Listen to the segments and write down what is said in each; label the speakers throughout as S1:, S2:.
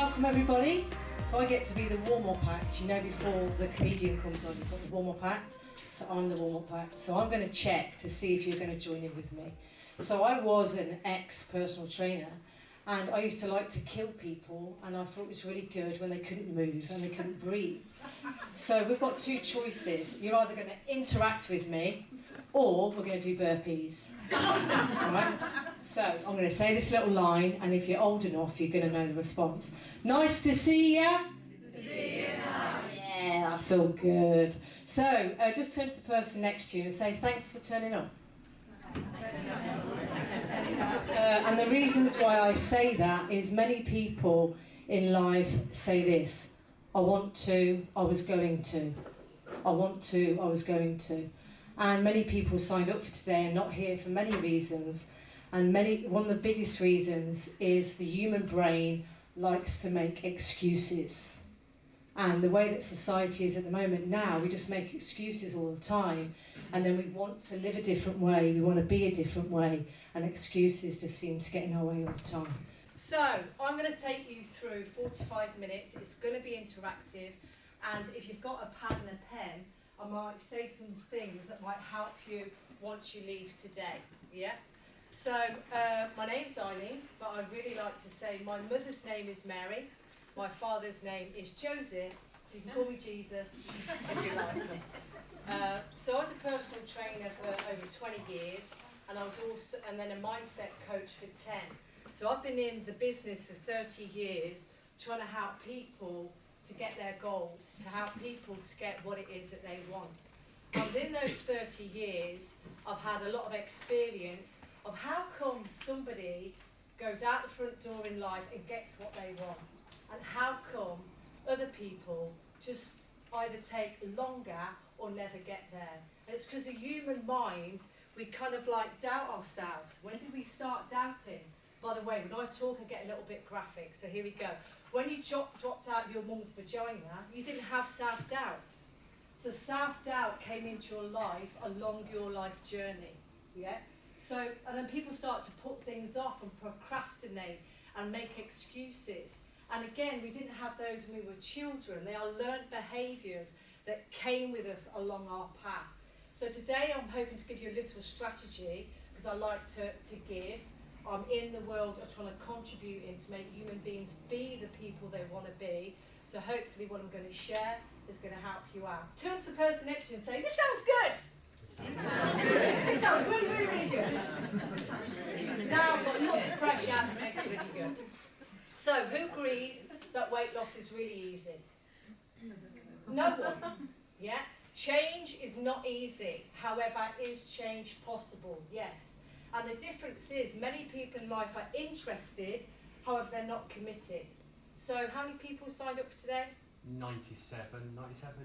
S1: welcome everybody. So I get to be the warm-up act. You know, before the comedian comes on, you've got the warm-up act. So I'm the warm-up act. So I'm going to check to see if you're going to join in with me. So I was an ex-personal trainer, and I used to like to kill people, and I thought it was really good when they couldn't move and they couldn't breathe. So we've got two choices. You're either going to interact with me, or we're going to do burpees. Right? So I'm going to say this little line, and if you're old enough, you're going to know the response. Nice to see ya.
S2: To see you now.
S1: Yeah, that's all good. So just turn to the person next to you and say, thanks for turning up. And the reasons why I say that is many people in life say this: I want to, I was going to. I want to, I was going to. And many people signed up for today and not here for many reasons. And one of the biggest reasons is the human brain likes to make excuses. And the way that society is at the moment now, we just make excuses all the time, and then we want to live a different way, we want to be a different way, and excuses just seem to get in our way all the time. So, I'm going to take you through 45 minutes. It's going to be interactive, and if you've got a pad and a pen, I might say some things that might help you once you leave today. Yeah? So, my name's Eileen, but I really like to say my mother's name is Mary. My father's name is Joseph, so you can call me Jesus if you like. So I was a personal trainer for over 20 years, and I was also, and then a mindset coach for 10. So I've been in the business for 30 years, trying to help people to get their goals, to help people to get what it is that they want. And within those 30 years, I've had a lot of experience of how come somebody goes out the front door in life and gets what they want. And how come other people just either take longer or never get there? And it's because the human mind, we kind of like doubt ourselves. When did we start doubting? By the way, when I talk, I get a little bit graphic, so here we go. When you dropped out your mum's vagina, you didn't have self-doubt. So self-doubt came into your life along your life journey, yeah? So, and then people start to put things off and procrastinate and make excuses. And again, we didn't have those when we were children. They are learned behaviours that came with us along our path. So today I'm hoping to give you a little strategy, because I like to give. I'm in the world of trying to contribute in to make human beings be the people they want to be. So hopefully what I'm going to share is going to help you out. Turn to the person next to you and say, this sounds good. This sounds really, really, really good. Now I've got lots of pressure to make it really good. So, who agrees that weight loss is really easy? No one. Yeah? Change is not easy. However, is change possible? Yes. And the difference is many people in life are interested, however, they're not committed. So, how many people signed up for today?
S3: 97.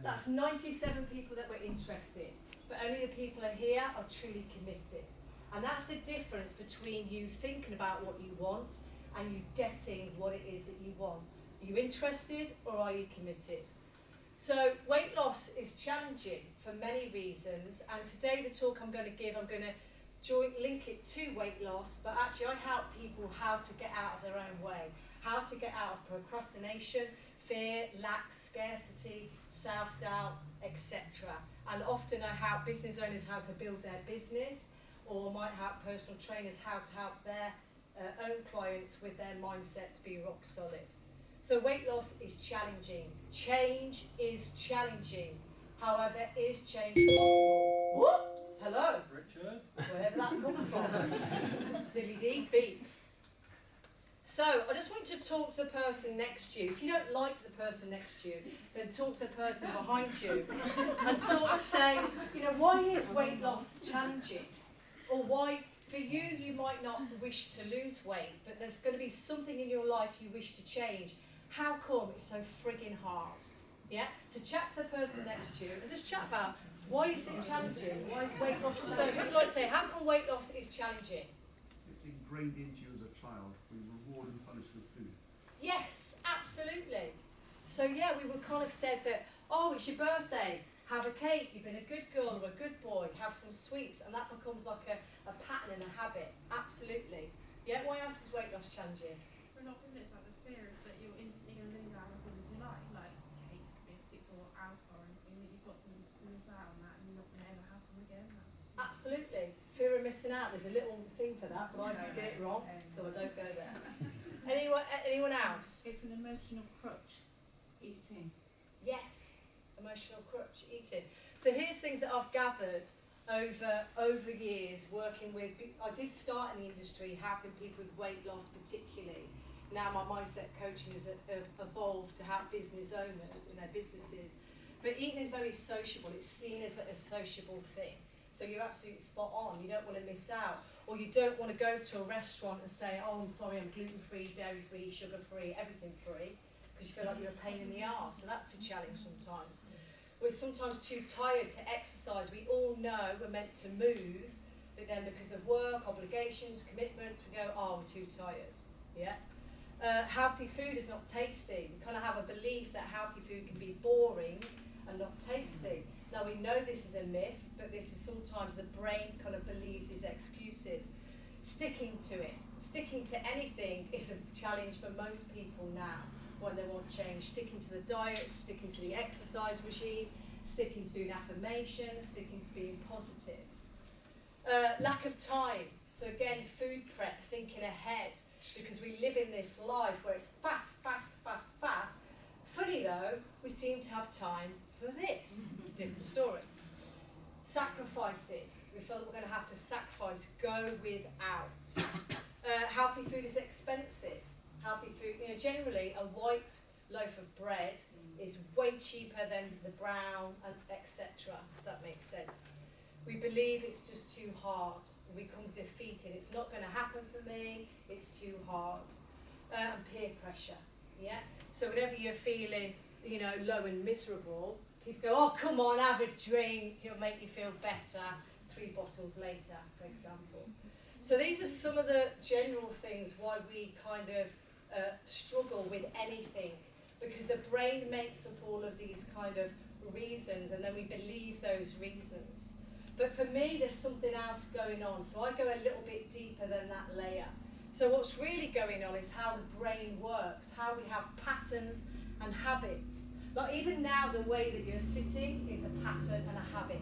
S1: That's 97 people that were interested. But only the people are here are truly committed. And that's the difference between you thinking about what you want and you getting what it is that you want. Are you interested or are you committed? So weight loss is challenging for many reasons, and today the talk I'm going to give, I'm going to link it to weight loss, but actually I help people how to get out of their own way, how to get out of procrastination, fear, lack, scarcity, self-doubt, etc. And often I help business owners how to build their business, or might help personal trainers how to help their own clients with their mindset to be rock solid. So weight loss is challenging. Change is challenging. However, is change possible? Whoop! Hello.
S3: Richard.
S1: Wherever that comes from. Dilly-dee, beep. So I just want you to talk to the person next to you. If you don't like the person next to you, then talk to the person behind you and sort of say, you know, why is weight loss challenging? Or why, for you, you might not wish to lose weight, but there's going to be something in your life you wish to change. How come it's so frigging hard? Yeah? So chat to the person next to you and just chat about why is it challenging? Why is weight loss challenging? So who'd like to say, how come weight loss is challenging?
S4: It's ingrained into you as a child. We reward and punish with food.
S1: Yes, absolutely. So yeah, we would kind of said that, oh, it's your birthday. Have a cake, you've been a good girl or a good boy, have some sweets, and that becomes like a pattern and a habit. Absolutely. Yeah, why else is weight loss challenging?
S2: For a lot of people, it's like the fear that you'll instantly out on that and you're not going to ever have them again.
S1: Absolutely. Fear of missing out. There's a little thing for that, but I used to get it wrong, so I don't go there. Anyone else?
S2: It's an emotional crutch, eating.
S1: Yes, emotional crutch, eating. So here's things that I've gathered over years working with. I did start in the industry helping people with weight loss particularly. Now my mindset coaching has evolved to help business owners in their businesses. But eating is very sociable. It's seen as a sociable thing. So you're absolutely spot on. You don't want to miss out. Or you don't want to go to a restaurant and say, oh, I'm sorry, I'm gluten-free, dairy-free, sugar-free, everything free, because you feel like you're a pain in the arse. So that's a challenge sometimes. We're sometimes too tired to exercise. We all know we're meant to move, but then because of work, obligations, commitments, we go, oh, we're too tired. Yeah. Healthy food is not tasty. We kind of have a belief that healthy food can be boring and not tasty. Now we know this is a myth, but this is sometimes the brain kind of believes these excuses. Sticking to it, sticking to anything is a challenge for most people now when they want change. Sticking to the diet, sticking to the exercise regime, sticking to doing affirmations, sticking to being positive. Lack of time. So again, food prep, thinking ahead, because we live in this life where it's fast, fast, fast, fast. Funny though, we seem to have time for this. Different story. Sacrifices. We feel that we're going to have to sacrifice, go without. Healthy food is expensive. Healthy food, generally a white loaf of bread is way cheaper than the brown, and etc. If that makes sense. We believe it's just too hard. We become defeated. It's not going to happen for me. It's too hard. And peer pressure. Yeah. So whenever you're feeling, low and miserable, people go, oh, come on, have a drink. It'll make you feel better. 3 bottles later, for example. So these are some of the general things why we kind of struggle with anything, because the brain makes up all of these kind of reasons, and then we believe those reasons. But for me, there's something else going on. So I go a little bit deeper than that layer. So what's really going on is how the brain works, how we have patterns and habits. Like even now, the way that you're sitting is a pattern and a habit.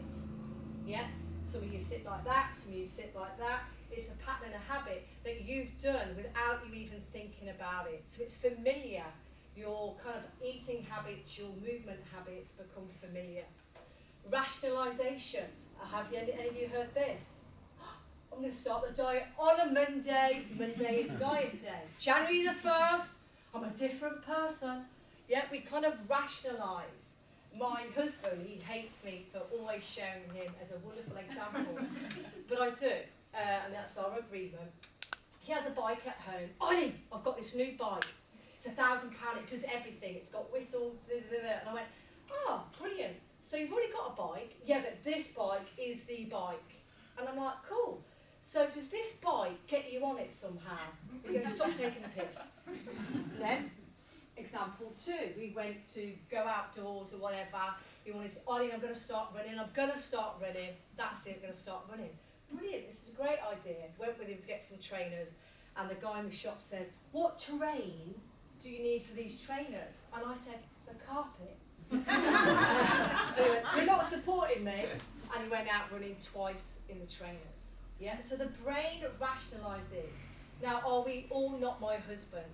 S1: Yeah? Some of you sit like that, some of you sit like that. It's a pattern and a habit that you've done without you even thinking about it. So it's familiar. Your kind of eating habits, your movement habits become familiar. Rationalisation. Have any of you heard this? I'm going to start the diet on a Monday. Monday is diet day. January the 1st, I'm a different person. Yeah, we kind of rationalise. My husband, he hates me for always showing him as a wonderful example. But I do, and that's our agreement. He has a bike at home. Ollie, I've got this new bike. It's £1,000, it does everything. It's got whistle, and I went, oh, brilliant. So you've already got a bike? Yeah, but this bike is the bike. And I'm like, cool. So does this bike get you on it somehow? He goes, stop taking the piss. Then, example 2, we went to go outdoors or whatever. He wanted, Ollie, I'm going to start running. That's it, I'm going to start running. Brilliant, this is a great idea. Went with him to get some trainers. And the guy in the shop says, what terrain do you need for these trainers? And I said, the carpet. He went, you're not supporting me. And he went out running twice in the trainers. Yeah, so the brain rationalises. Now, are we all not my husband?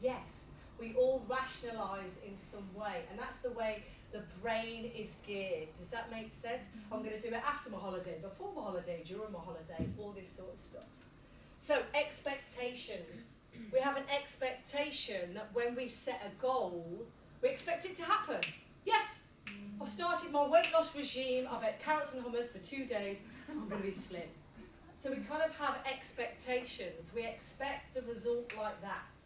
S1: Yes, we all rationalise in some way, and that's the way the brain is geared. Does that make sense? I'm going to do it after my holiday, before my holiday, during my holiday, all this sort of stuff. So expectations. We have an expectation that when we set a goal, we expect it to happen. Yes, I've started my weight loss regime, I've had carrots and hummus for 2 days, I'm going to be slim. So we kind of have expectations. We expect the result like that.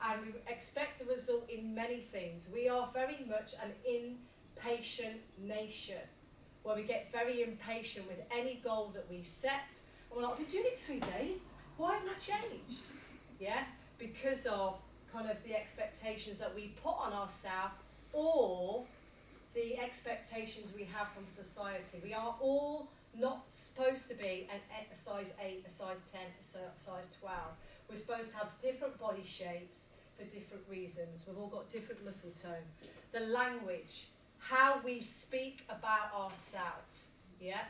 S1: And we expect the result in many things. We are very much an impatient nation, where we get very impatient with any goal that we set. And we're like, I've been doing it 3 days, why haven't I changed? Yeah, because of kind of the expectations that we put on ourselves, or the expectations we have from society. We are all not supposed to be a size 8, a size 10, a size 12. We're supposed to have different body shapes for different reasons. We've all got different muscle tone. The language, how we speak about ourselves. Yeah?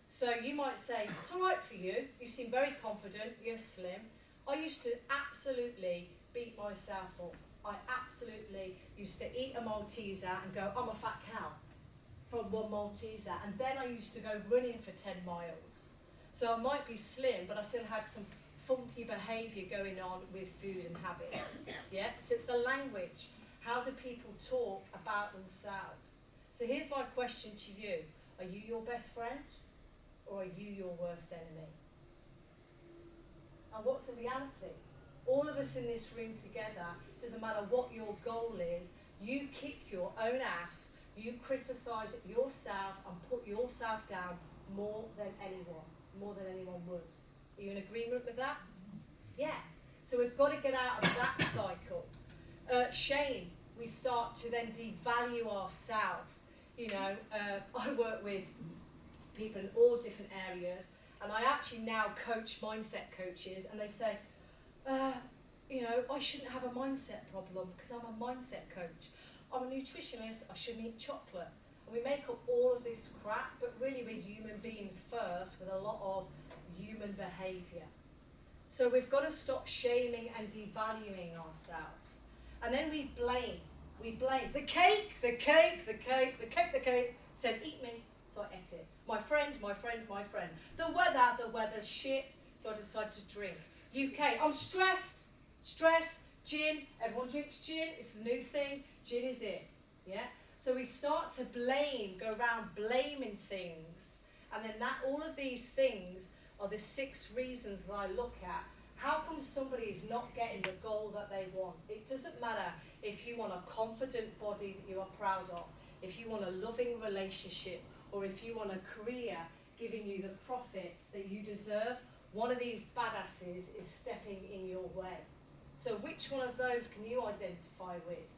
S1: So you might say, it's all right for you, you seem very confident, you're slim. I used to absolutely beat myself up. I absolutely used to eat a Malteser and go, I'm a fat cow from one Malteser. And then I used to go running for 10 miles. So I might be slim, but I still had some funky behaviour going on with food and habits. Yeah? So it's the language. How do people talk about themselves? So here's my question to you. Are you your best friend? Or are you your worst enemy? And what's the reality? All of us in this room together, doesn't matter what your goal is, you kick your own ass, you criticise yourself and put yourself down more than anyone would. Are you in agreement with that? Yeah. So we've got to get out of that cycle. Shame, we start to then devalue ourselves. You know, I work with people in all different areas, and I actually now coach mindset coaches, and they say, you know, I shouldn't have a mindset problem because I'm a mindset coach. I'm a nutritionist, I shouldn't eat chocolate. And we make up all of this crap, but really we're human beings first with a lot of human behaviour. So we've got to stop shaming and devaluing ourselves. And then we blame. We blame. The cake said eat me, so I ate it. My friend. The weather's shit, so I decided to drink. UK, I'm stressed, gin, everyone drinks gin, it's the new thing, gin is it, yeah? So we start to blame, go around blaming things, and then all of these things are the 6 reasons that I look at. How come somebody is not getting the goal that they want? It doesn't matter if you want a confident body that you are proud of, if you want a loving relationship, or if you want a career giving you the profit that you deserve. One of these badasses is stepping in your way. So which one of those can you identify with?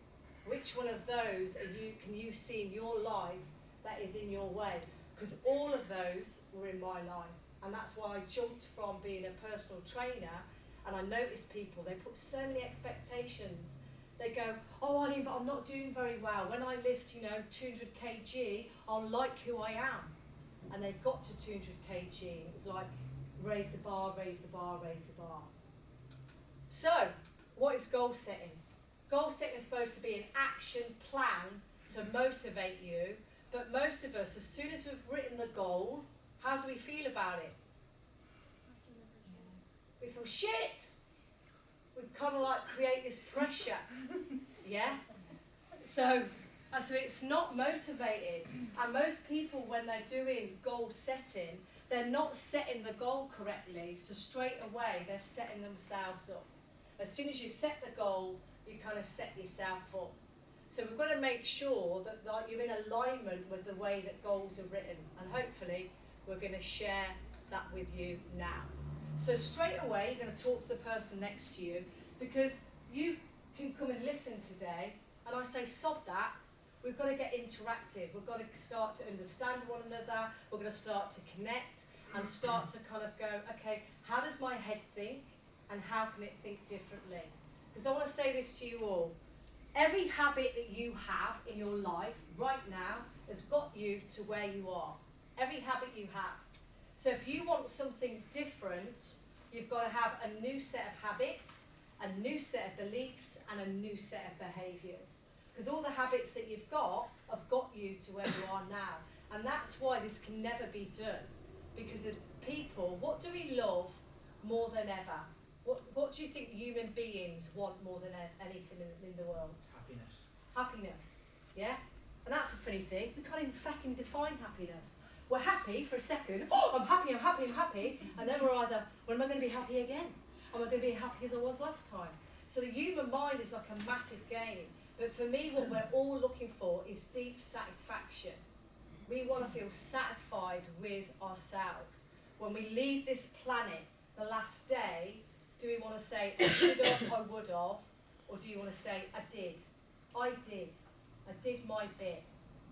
S1: Which one of those can you see in your life that is in your way? Because all of those were in my life. And that's why I jumped from being a personal trainer, and I noticed people, they put so many expectations. They go, oh, Eileen, but I'm not doing very well. When I lift, 200 kg, I'll like who I am. And they got to 200 kg, and it was like, raise the bar, raise the bar, raise the bar. So, what is goal setting? Goal setting is supposed to be an action plan to motivate you, but most of us, as soon as we've written the goal, how do we feel about it? We feel shit. We kind of like create this pressure, yeah? So it's not motivated. And most people, when they're doing goal setting, they're not setting the goal correctly. So straight away, they're setting themselves up. As soon as you set the goal, you kind of set yourself up. So we've got to make sure that you're in alignment with the way that goals are written. And hopefully, we're going to share that with you now. So straight away, you're going to talk to the person next to you, because you can come and listen today, and I say, sod that. We've got to get interactive. We've got to start to understand one another. We're going to start to connect and start to kind of go, okay, how does my head think, and how can it think differently? Because I want to say this to you all. Every habit that you have in your life right now has got you to where you are. Every habit you have. So if you want something different, you've got to have a new set of habits, a new set of beliefs, and a new set of behaviours. Because all the habits that you've got have got you to where you are now. And that's why this can never be done. Because as people, what do we love more than ever? What do you think human beings want more than anything in the world?
S3: Happiness.
S1: Happiness, yeah? And that's a funny thing. We can't even fucking define happiness. We're happy for a second. Oh, I'm happy. And then we're either, when am I going to be happy again? Am I going to be happy as I was last time? So the human mind is like a massive game. But for me, what we're all looking for is deep satisfaction. We want to feel satisfied with ourselves. When we leave this planet, the last day, do we want to say, I should have, I would have, or do you want to say, I did? I did my bit.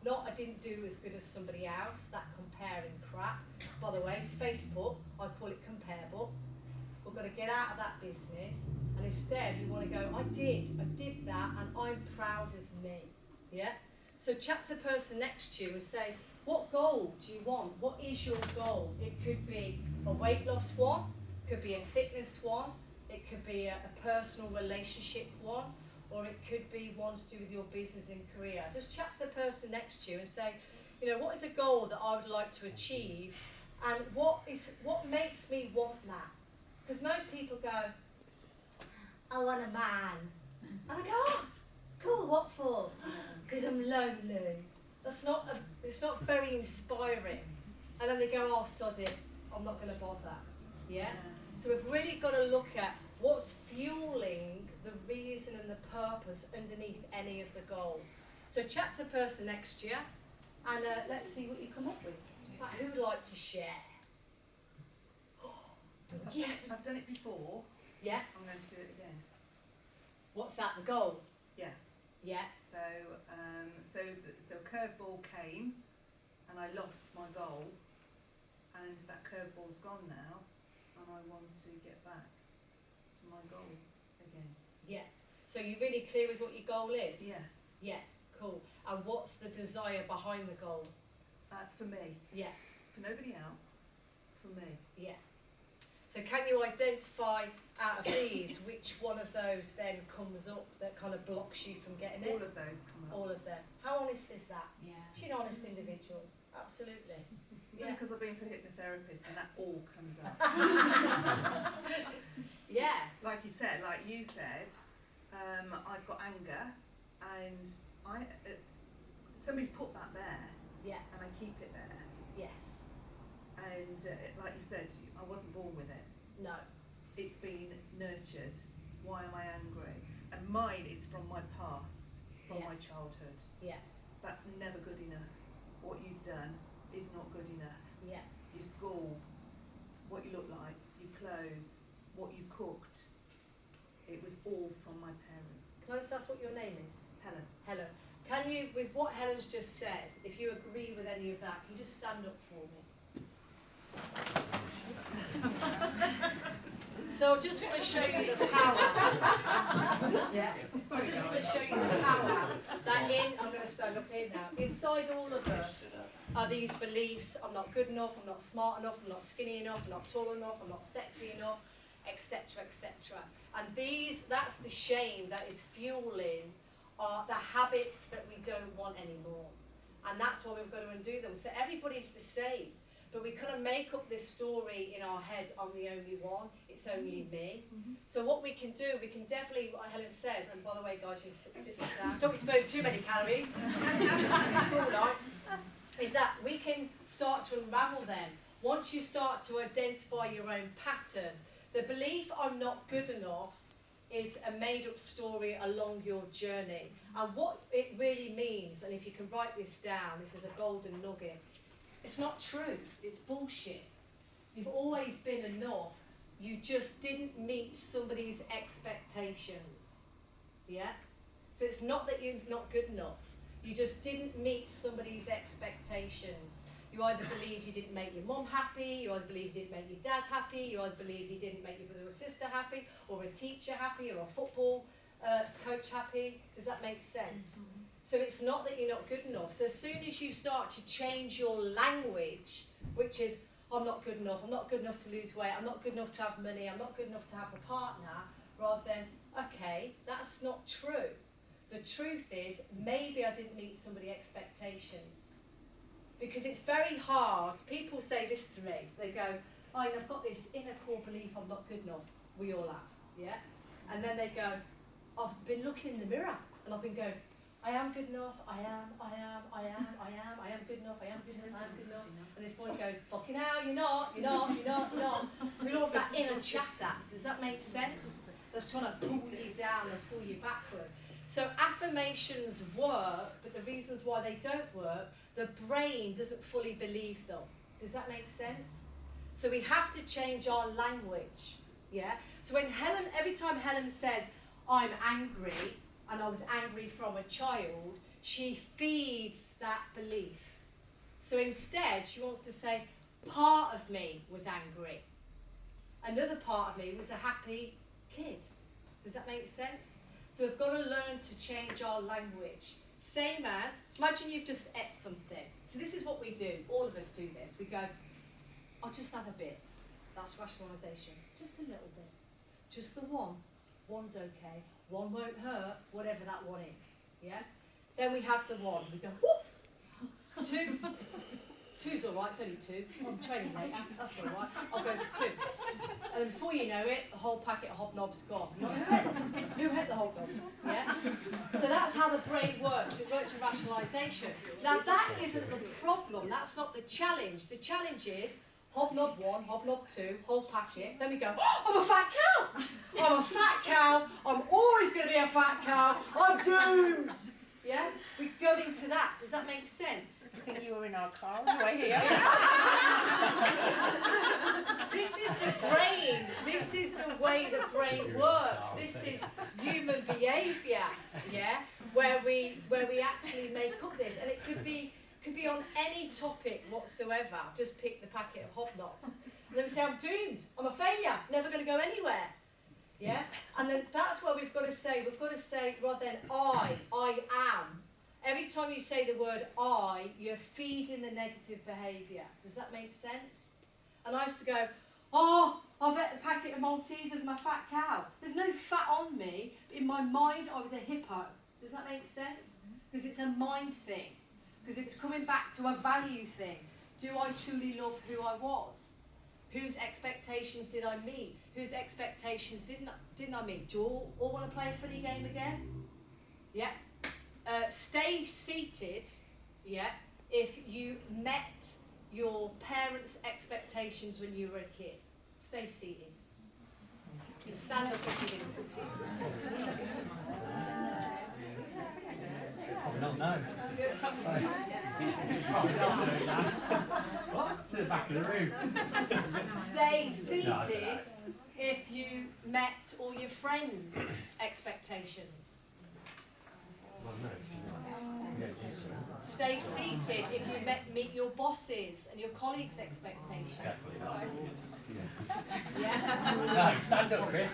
S1: Not I didn't do as good as somebody else, that comparing crap. By the way, Facebook, I call it compare book. We've got to get out of that business, and instead we want to go, I did that, and I'm proud of me. Yeah? So chat to the person next to you and say, what goal do you want? What is your goal? It could be a weight loss one, could be a fitness one, it could be a personal relationship one, or it could be one to do with your business and career. Just chat to the person next to you and say, you know, what is a goal that I would like to achieve, and what makes me want that? Because most people go, I want a man. And I go, oh, cool, what for? Because I'm lonely. It's not very inspiring. And then they go, oh, sod it, I'm not going to bother. Yeah? So we've really got to look at what's fueling the reason and the purpose underneath any of the goal. So chat to the person next to you, and let's see what you come up with. In fact, who would like to share? Yes.
S2: I've done it before.
S1: Yeah.
S2: I'm going to do it again.
S1: What's that? The goal?
S2: Yeah.
S1: Yeah.
S2: So, so a curveball came, and I lost my goal, and that curveball's gone now, and I want to get back to my goal again.
S1: Yeah. So you're really clear with what your goal is?
S2: Yes.
S1: Yeah. Cool. And what's the desire behind the goal?
S2: For me.
S1: Yeah.
S2: For nobody else. For me.
S1: Yeah. So can you identify out of these which one of those then comes up that kind of blocks you from getting it?
S2: All of those come up.
S1: All of them. How honest is that?
S5: Yeah.
S1: She's an honest individual. Absolutely.
S2: It's only because I've been for a hypnotherapist and that all comes up.
S1: Yeah.
S2: Like you said, I've got anger, and somebody's put that there,
S1: Yeah.
S2: and I keep it there.
S1: Yes.
S2: And like you said, I wasn't born with it.
S1: No.
S2: It's been nurtured. Why am I angry? And mine is from my past, from
S1: Yeah.
S2: my childhood.
S1: Yeah.
S2: That's never good enough. What you've done is not good enough.
S1: Yeah.
S2: Your school, what you look like, your clothes, what you cooked, it was all from my parents.
S1: Close, that's what your name is?
S2: Helen.
S1: Helen. Can you, with what Helen's just said, if you agree with any of that, can you just stand up for me? So I just want to show you the power. Yeah. I just want to show you the power that I'm going to stand up here now. Inside all of us are these beliefs: I'm not good enough, I'm not smart enough, I'm not skinny enough, I'm not tall enough, I'm not sexy enough, etc., etc. And that's the shame that is fueling the habits that we don't want anymore. And that's why we've got to undo them. So everybody's the same. But we kind of make up this story in our head, I'm the only one, it's only me. So what we can do, we can definitely, what Helen says, and by the way guys, you sit this down, don't want to burn too many calories, it's school night, is that we can start to unravel them. Once you start to identify your own pattern, the belief I'm not good enough is a made-up story along your journey. And what it really means, and if you can write this down, this is a golden nugget, it's not true, it's bullshit. You've always been enough, you just didn't meet somebody's expectations. Yeah? So it's not that you're not good enough, you just didn't meet somebody's expectations. You either believed you didn't make your mum happy, you either believed you didn't make your dad happy, you either believed you didn't make your brother or sister happy, or a teacher happy, or a football coach happy. Does that make sense? So it's not that you're not good enough. So as soon as you start to change your language, which is, I'm not good enough to lose weight, I'm not good enough to have money, I'm not good enough to have a partner, rather than, okay, that's not true. The truth is, maybe I didn't meet somebody's expectations. Because it's very hard. People say this to me. They go, oh, I've got this inner core belief I'm not good enough. We all have, yeah? And then they go, I've been looking in the mirror, and I've been going, I am good enough, I am good enough, I am good enough. And this boy goes, fucking hell, you're not. We all have that inner chatter. Does that make sense? That's trying to pull you down and pull you backward. So affirmations work, but the reasons why they don't work, the brain doesn't fully believe them. Does that make sense? So we have to change our language, yeah? So when every time Helen says, I'm angry, and I was angry from a child, she feeds that belief. So instead, she wants to say, part of me was angry. Another part of me was a happy kid. Does that make sense? So we've got to learn to change our language.
S5: Same as, imagine you've just ate something. So this is what we do, all of us do this. We go, I'll just have a bit. That's rationalisation. Just a little bit. Just the one. One's okay. One won't hurt, whatever that one is. Yeah? Then we have the one. We go, whoo! Two. Two's all right, it's only two. I'm training late, that's all right. I'll go for two. And then before you know it, the whole packet of hobnobs gone. You're like, who ate the hobnobs? Yeah? So that's how the brain works. It works with rationalisation. Now that isn't the problem. That's not the challenge. The challenge is hobnob one, hobnob two, whole packet. Then we go, oh, I'm a fat cow. I'm a fat cow. I'm always going to be a fat cow. I'm doomed. Yeah? We go into that. Does that make sense?
S6: I think you were in our car on the way here.
S5: This is the brain. This is the way the brain works. This is human behaviour, yeah? Where we actually make up this. And it could be on any topic whatsoever. Just pick the packet of hobnobs. And then we say, I'm doomed. I'm a failure. Never going to go anywhere. Yeah? And then that's where we've got to say, rather than I am. Every time you say the word I, you're feeding the negative behaviour. Does that make sense? And I used to go, oh, I've ate a packet of Maltesers, my fat cow. There's no fat on me. In my mind, I was a hippo. Does that make sense? Because it's a mind thing. Because it's coming back to a value thing. Do I truly love who I was? Whose expectations did I meet? Whose expectations didn't I meet? Do you all want to play a funny game again? Yeah. Stay seated, yeah, if you met your parents' expectations when you were a kid. Stay seated. So stand up if you didn't.
S3: No.
S5: Good.
S3: What? To the back of the room.
S5: Stay seated if you met all your friends' expectations. Stay seated if you meet your bosses and your colleagues' expectations. Yeah.
S3: No, stand up, Chris.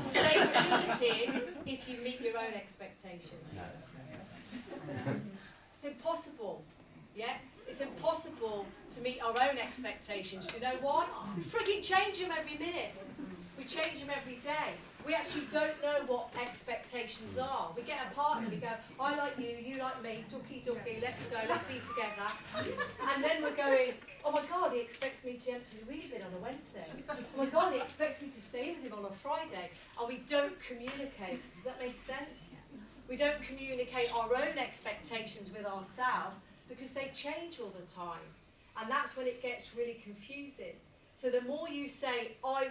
S5: Stay seated if you meet your own expectations. It's impossible. Yeah? It's impossible to meet our own expectations. Do you know why? We frigging change them every minute. We change them every day. We actually don't know what expectations are. We get a partner, we go, I like you, you like me, ducky ducky, let's go, let's be together. And then we're going, oh my God, he expects me to empty the wee bin on a Wednesday. Oh my God, he expects me to stay with him on a Friday. And we don't communicate. Does that make sense? We don't communicate our own expectations with ourselves because they change all the time. And that's when it gets really confusing. So the more you say, I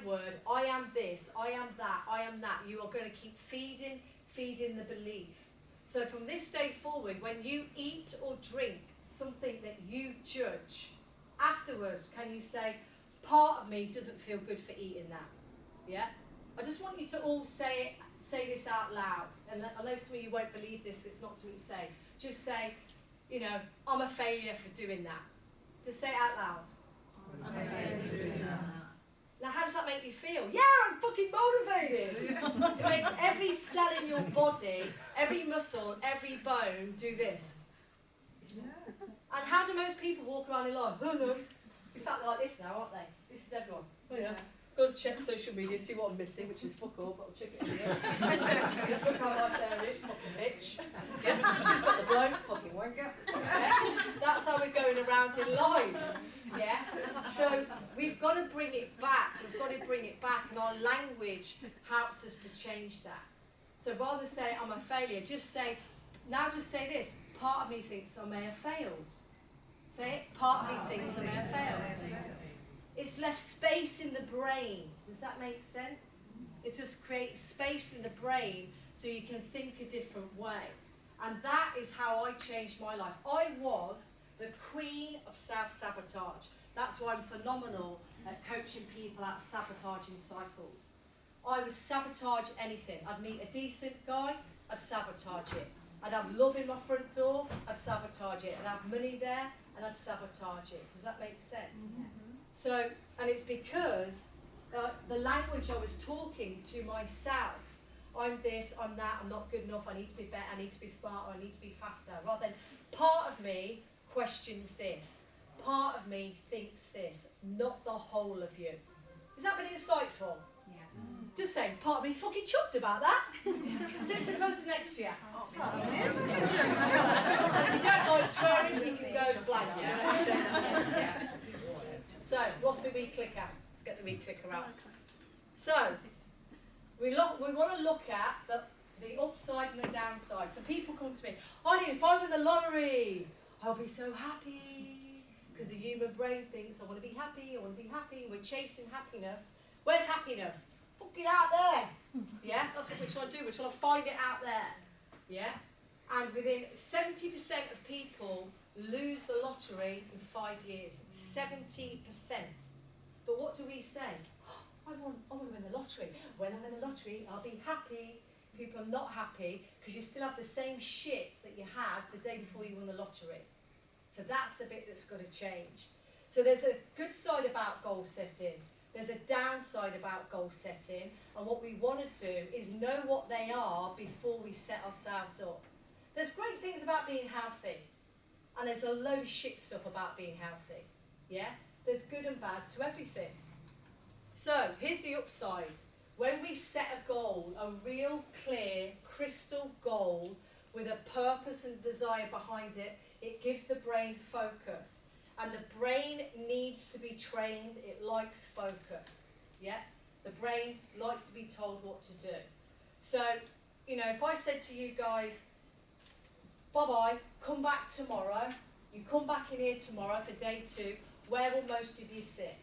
S5: am this, I am that, you are going to keep feeding the belief. So from this day forward, when you eat or drink something that you judge, afterwards, can you say, part of me doesn't feel good for eating that? Yeah? I just want you to all say this out loud. And I know some of you won't believe this, it's not something you say. Just say, I'm a failure for doing that. Just say it out loud. Now, how does that make you feel? Yeah, I'm fucking motivated. It makes every cell in your body, every muscle, every bone do this. And how do most people walk around in life? Hello. In fact, they're like this now, aren't they? This is everyone. Oh yeah. Go to check social media, see what I'm missing, which is fuck all, but I'll check it anyway. Look how right there is, fucking bitch. Yeah, she's got the bloke, fucking wanker. Yeah? That's how we're going around in life. Yeah? So we've got to bring it back. We've got to bring it back, and our language helps us to change that. So rather than say, I'm a failure, just say this, part of me thinks I may have failed. Say it, part of me thinks I may have failed. It's left space in the brain. Does that make sense? It just creates space in the brain so you can think a different way. And that is how I changed my life. I was the queen of self-sabotage. That's why I'm phenomenal at coaching people out of sabotaging cycles. I would sabotage anything. I'd meet a decent guy, I'd sabotage it. I'd have love in my front door, I'd sabotage it. I'd have money there, and I'd sabotage it. Does that make sense? Mm-hmm. So, and it's because the language I was talking to myself, I'm this, I'm that, I'm not good enough, I need to be better, I need to be smarter, I need to be faster. Rather than part of me questions this, part of me thinks this, not the whole of you. Has that been insightful?
S2: Yeah.
S5: Just saying, part of me's fucking chuffed about that. Send to the post of next year. If you don't like swearing, you can go blank. So, what's my weed clicker? Let's get the weed clicker out. So, we want to look at the upside and the downside. So people come to me, if I win the lottery, I'll be so happy. Because the human brain thinks, I want to be happy, I want to be happy. We're chasing happiness. Where's happiness? Fucking out there. Yeah, that's what we're trying to do. We're trying to find it out there. Yeah? And within 70% of people lose the lottery in 5 years. 70%. But what do we say? I want to win the lottery. When I win the lottery, I'll be happy. People are not happy because you still have the same shit that you had the day before you won the lottery. So that's the bit that's got to change. So there's a good side about goal setting. There's a downside about goal setting. And what we want to do is know what they are before we set ourselves up. There's great things about being healthy. And there's a load of shit stuff about being healthy. Yeah? There's good and bad to everything. So, here's the upside. When we set a goal, a real, clear, crystal goal with a purpose and desire behind it, it gives the brain focus. And the brain needs to be trained. It likes focus. Yeah? The brain likes to be told what to do. So, if I said to you guys, bye-bye, come back tomorrow. You come back in here tomorrow for day 2. Where will most of you sit?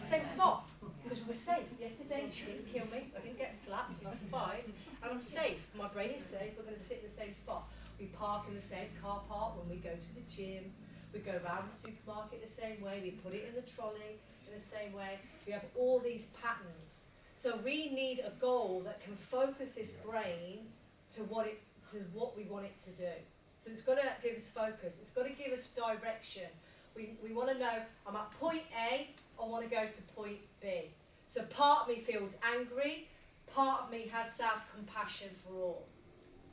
S5: Same spot, because we're safe. Yesterday she didn't kill me, I didn't get slapped, and I survived, and I'm safe. My brain is safe, we're going to sit in the same spot. We park in the same car park when we go to the gym, we go around the supermarket the same way, we put it in the trolley in the same way. We have all these patterns. So we need a goal that can focus this brain to what we want it to do. So it's got to give us focus, it's got to give us direction. We want to know, I'm at point A, I want to go to point B. So part of me feels angry, part of me has self-compassion for all.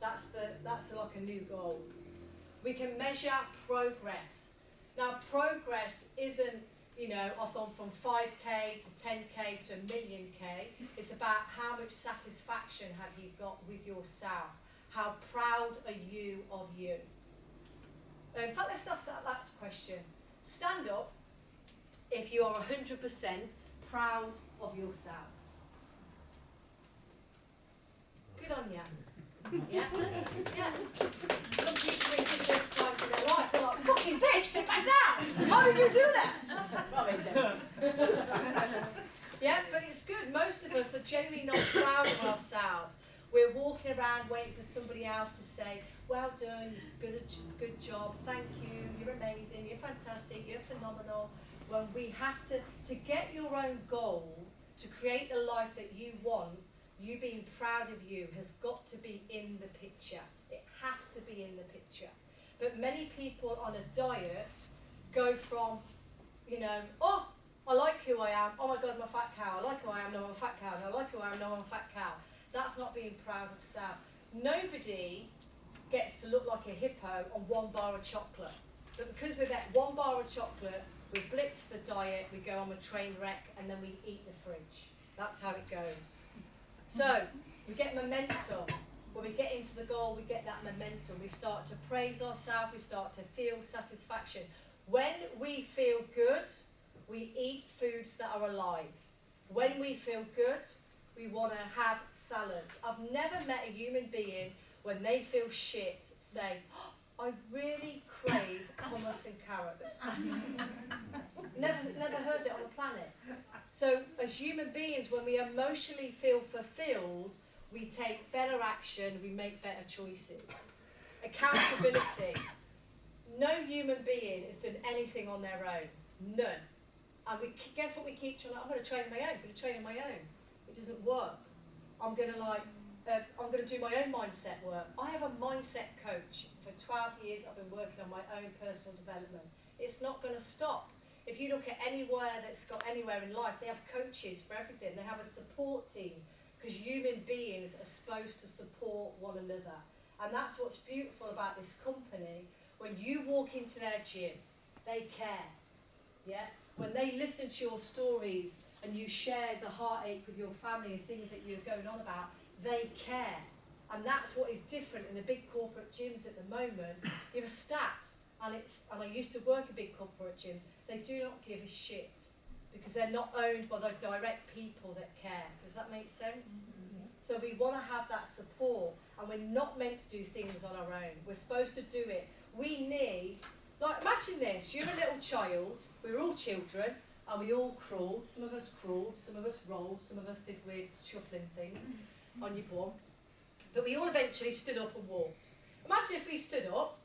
S5: That's like a new goal. We can measure progress. Now progress isn't, I've gone from 5k to 10k to a million k. It's about how much satisfaction have you got with yourself. How proud are you of you? In fact, let's ask that question. Stand up if you are 100% proud of yourself. Good on you. Yeah? Yeah. Some people think it's just times in their life, they're like, fucking bitch, sit back down! How did you do that? Yeah, but it's good. Most of us are generally not proud of ourselves. We're walking around waiting for somebody else to say, well done, good job, thank you, you're amazing, you're fantastic, you're phenomenal. When we have to get your own goal, to create the life that you want, you being proud of you has got to be in the picture. It has to be in the picture. But many people on a diet go from, oh, I like who I am, oh my God, I'm a fat cow, I like who I am, no, I'm a fat cow, no, I like who I am, no, I'm a fat cow. That's not being proud of self. Nobody gets to look like a hippo on 1 bar of chocolate. But because we've had 1 bar of chocolate, we blitz the diet, we go on a train wreck, and then we eat the fridge. That's how it goes. So, we get momentum. When we get into the goal, we get that momentum. We start to praise ourselves, we start to feel satisfaction. When we feel good, we eat foods that are alive. When we feel good, we want to have salads. I've never met a human being when they feel shit say, oh, I really crave hummus and carrots. Never heard it on the planet. So as human beings, when we emotionally feel fulfilled, we take better action, we make better choices. Accountability. No human being has done anything on their own. None. And guess what we keep trying to, I'm going to train on my own, I'm going to train on my own. It doesn't work. I'm going to do my own mindset work. I have a mindset coach. For 12 years I've been working on my own personal development. It's not going to stop. If you look at anywhere that's got anywhere in life, they have coaches for everything. They have a support team because human beings are supposed to support one another. And that's what's beautiful about this company. When you walk into their gym, they care. Yeah? When they listen to your stories and you share the heartache with your family and things that you're going on about, they care. And that's what is different in the big corporate gyms at the moment. You're a stat. And I used to work in big corporate gyms. They do not give a shit because they're not owned by the direct people that care. Does that make sense? Mm-hmm. So we want to have that support, and we're not meant to do things on our own. We're supposed to do it. We need, like, imagine this, you're a little child, we're all children, and we all crawled. Some of us crawled, some of us rolled, some of us did weird shuffling things on your bum. But we all eventually stood up and walked. Imagine if we stood up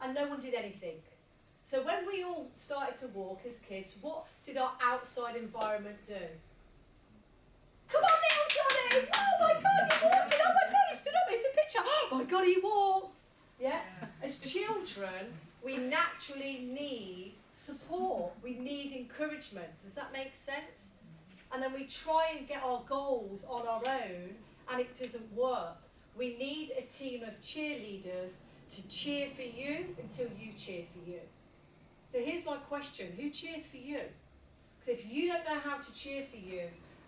S5: and no one did anything. So when we all started to walk as kids, what did our outside environment do? Come on, little Johnny! Oh my God, he's walking! Oh my God, he stood up! It's a picture! Oh my God, he walked! Yeah? As children, we naturally need support. We need encouragement. Does that make sense? And then we try and get our goals on our own, and it doesn't work. We need a team of cheerleaders to cheer for you until you cheer for you. So here's my question, who cheers for you? Because if you don't know how to cheer for you,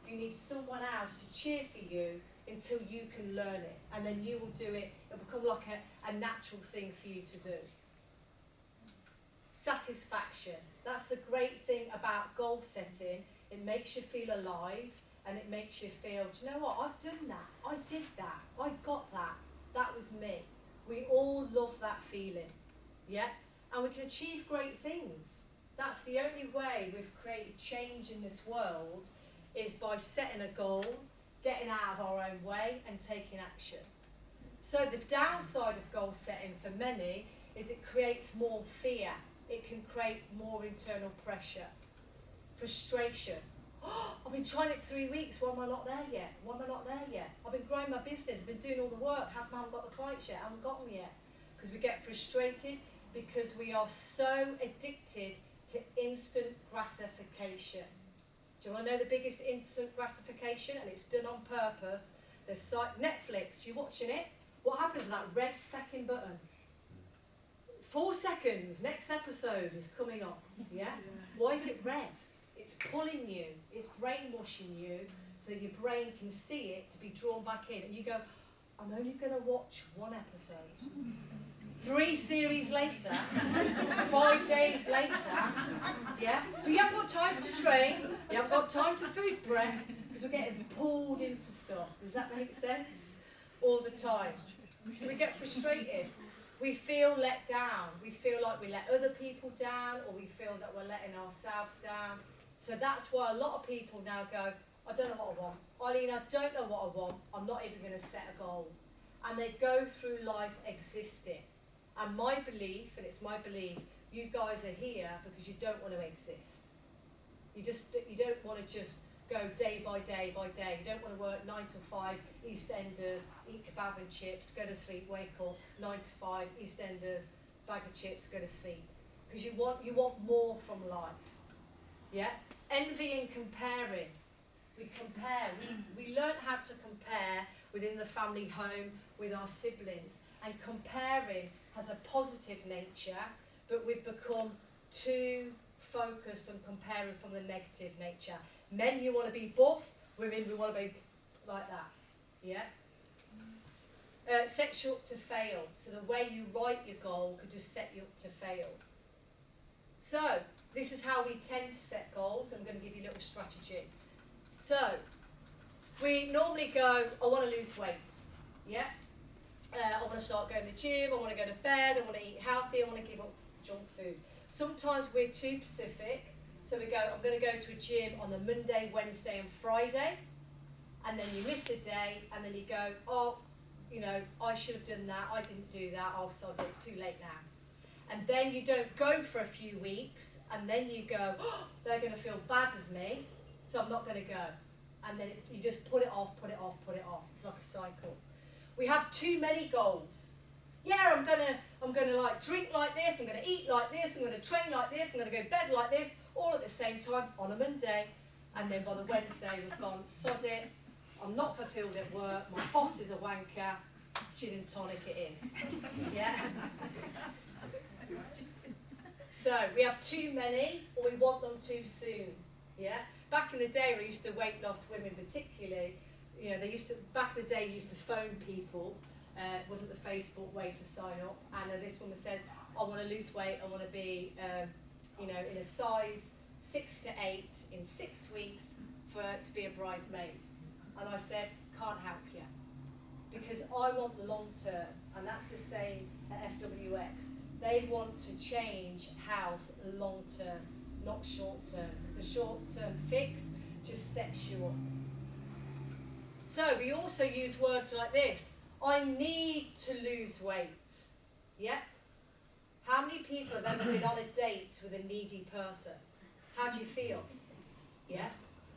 S5: you need someone else to cheer for you until you can learn it. And then you will do it, it'll become like a natural thing for you to do. Satisfaction. That's the great thing about goal setting. It makes you feel alive, and it makes you feel, do you know what, I've done that, I did that, I got that, that was me. We all love that feeling, yeah? And we can achieve great things. That's the only way we've created change in this world, is by setting a goal, getting out of our own way and taking action. So the downside of goal setting for many is it creates more fear. It can create more internal pressure, frustration. Oh, I've been trying it 3 weeks, why am I not there yet? Why am I not there yet? I've been growing my business, I've been doing all the work, I haven't got the clients yet, I haven't got them yet. Because we get frustrated, because we are so addicted to instant gratification. Do you want to know the biggest instant gratification? And it's done on purpose. There's Netflix, you're watching it, what happens with that red fucking button? 4 seconds, next episode is coming up, yeah? Why is it red? It's pulling you, it's brainwashing you, so your brain can see it to be drawn back in. And you go, I'm only going to watch 1 episode. 3 series later, 5 days later, yeah? But you haven't got time to train, you haven't got time to food prep, because we're getting pulled into stuff. Does that make sense? All the time. So we get frustrated. We feel let down. We feel like we let other people down, or we feel that we're letting ourselves down. So that's why a lot of people now go, I don't know what I want. Eileen, I don't know what I want. I'm not even going to set a goal. And they go through life existing. And my belief, and it's my belief, you guys are here because you don't want to exist. You don't want to just go day by day by day. You don't want to work 9 to 5, EastEnders, eat kebab and chips, go to sleep, wake up, 9 to 5, EastEnders, bag of chips, go to sleep. Because you want more from life. Yeah? Envy and comparing. We compare. We learn how to compare within the family home with our siblings. And comparing has a positive nature, but we've become too focused on comparing from the negative nature. Men, you want to be buff. Women, we want to be like that. Yeah? Sets you up to fail. So the way you write your goal could just set you up to fail. So, this is how we tend to set goals. I'm going to give you a little strategy. So, we normally go, I want to lose weight. Yeah? I want to start going to the gym, I want to go to bed, I want to eat healthy, I want to give up junk food. Sometimes we're too specific. So we go, I'm going to go to a gym on the Monday, Wednesday and Friday. And then you miss a day, and then you go, oh, you know, I should have done that, I didn't do that, oh, sorry, it's too late now. And then you don't go for a few weeks, and then you go, oh, they're going to feel bad of me, so I'm not going to go. And then you just put it off, put it off, put it off. It's like a cycle. We have too many goals. Yeah, I'm gonna like drink like this, I'm gonna eat like this, I'm gonna train like this, I'm gonna go to bed like this, all at the same time on a Monday. And then by the Wednesday we've gone, sod it, I'm not fulfilled at work, my boss is a wanker, gin and tonic it is. Yeah? So, we have too many, or we want them too soon. Yeah? Back in the day, we used to weight loss women particularly, you know, back in the day, you used to phone people, it wasn't the Facebook way to sign up, and this woman says, I want to lose weight, I want to be, you know, in a size 6 to 8 in 6 weeks to be a bridesmaid. And I said, can't help you. Because I want the long term, and that's the same at FWX. They want to change health long term, not short term. The short term fix just sets you up. So we also use words like this. I need to lose weight. Yeah? How many people have ever been on a date with a needy person? How do you feel? Yeah?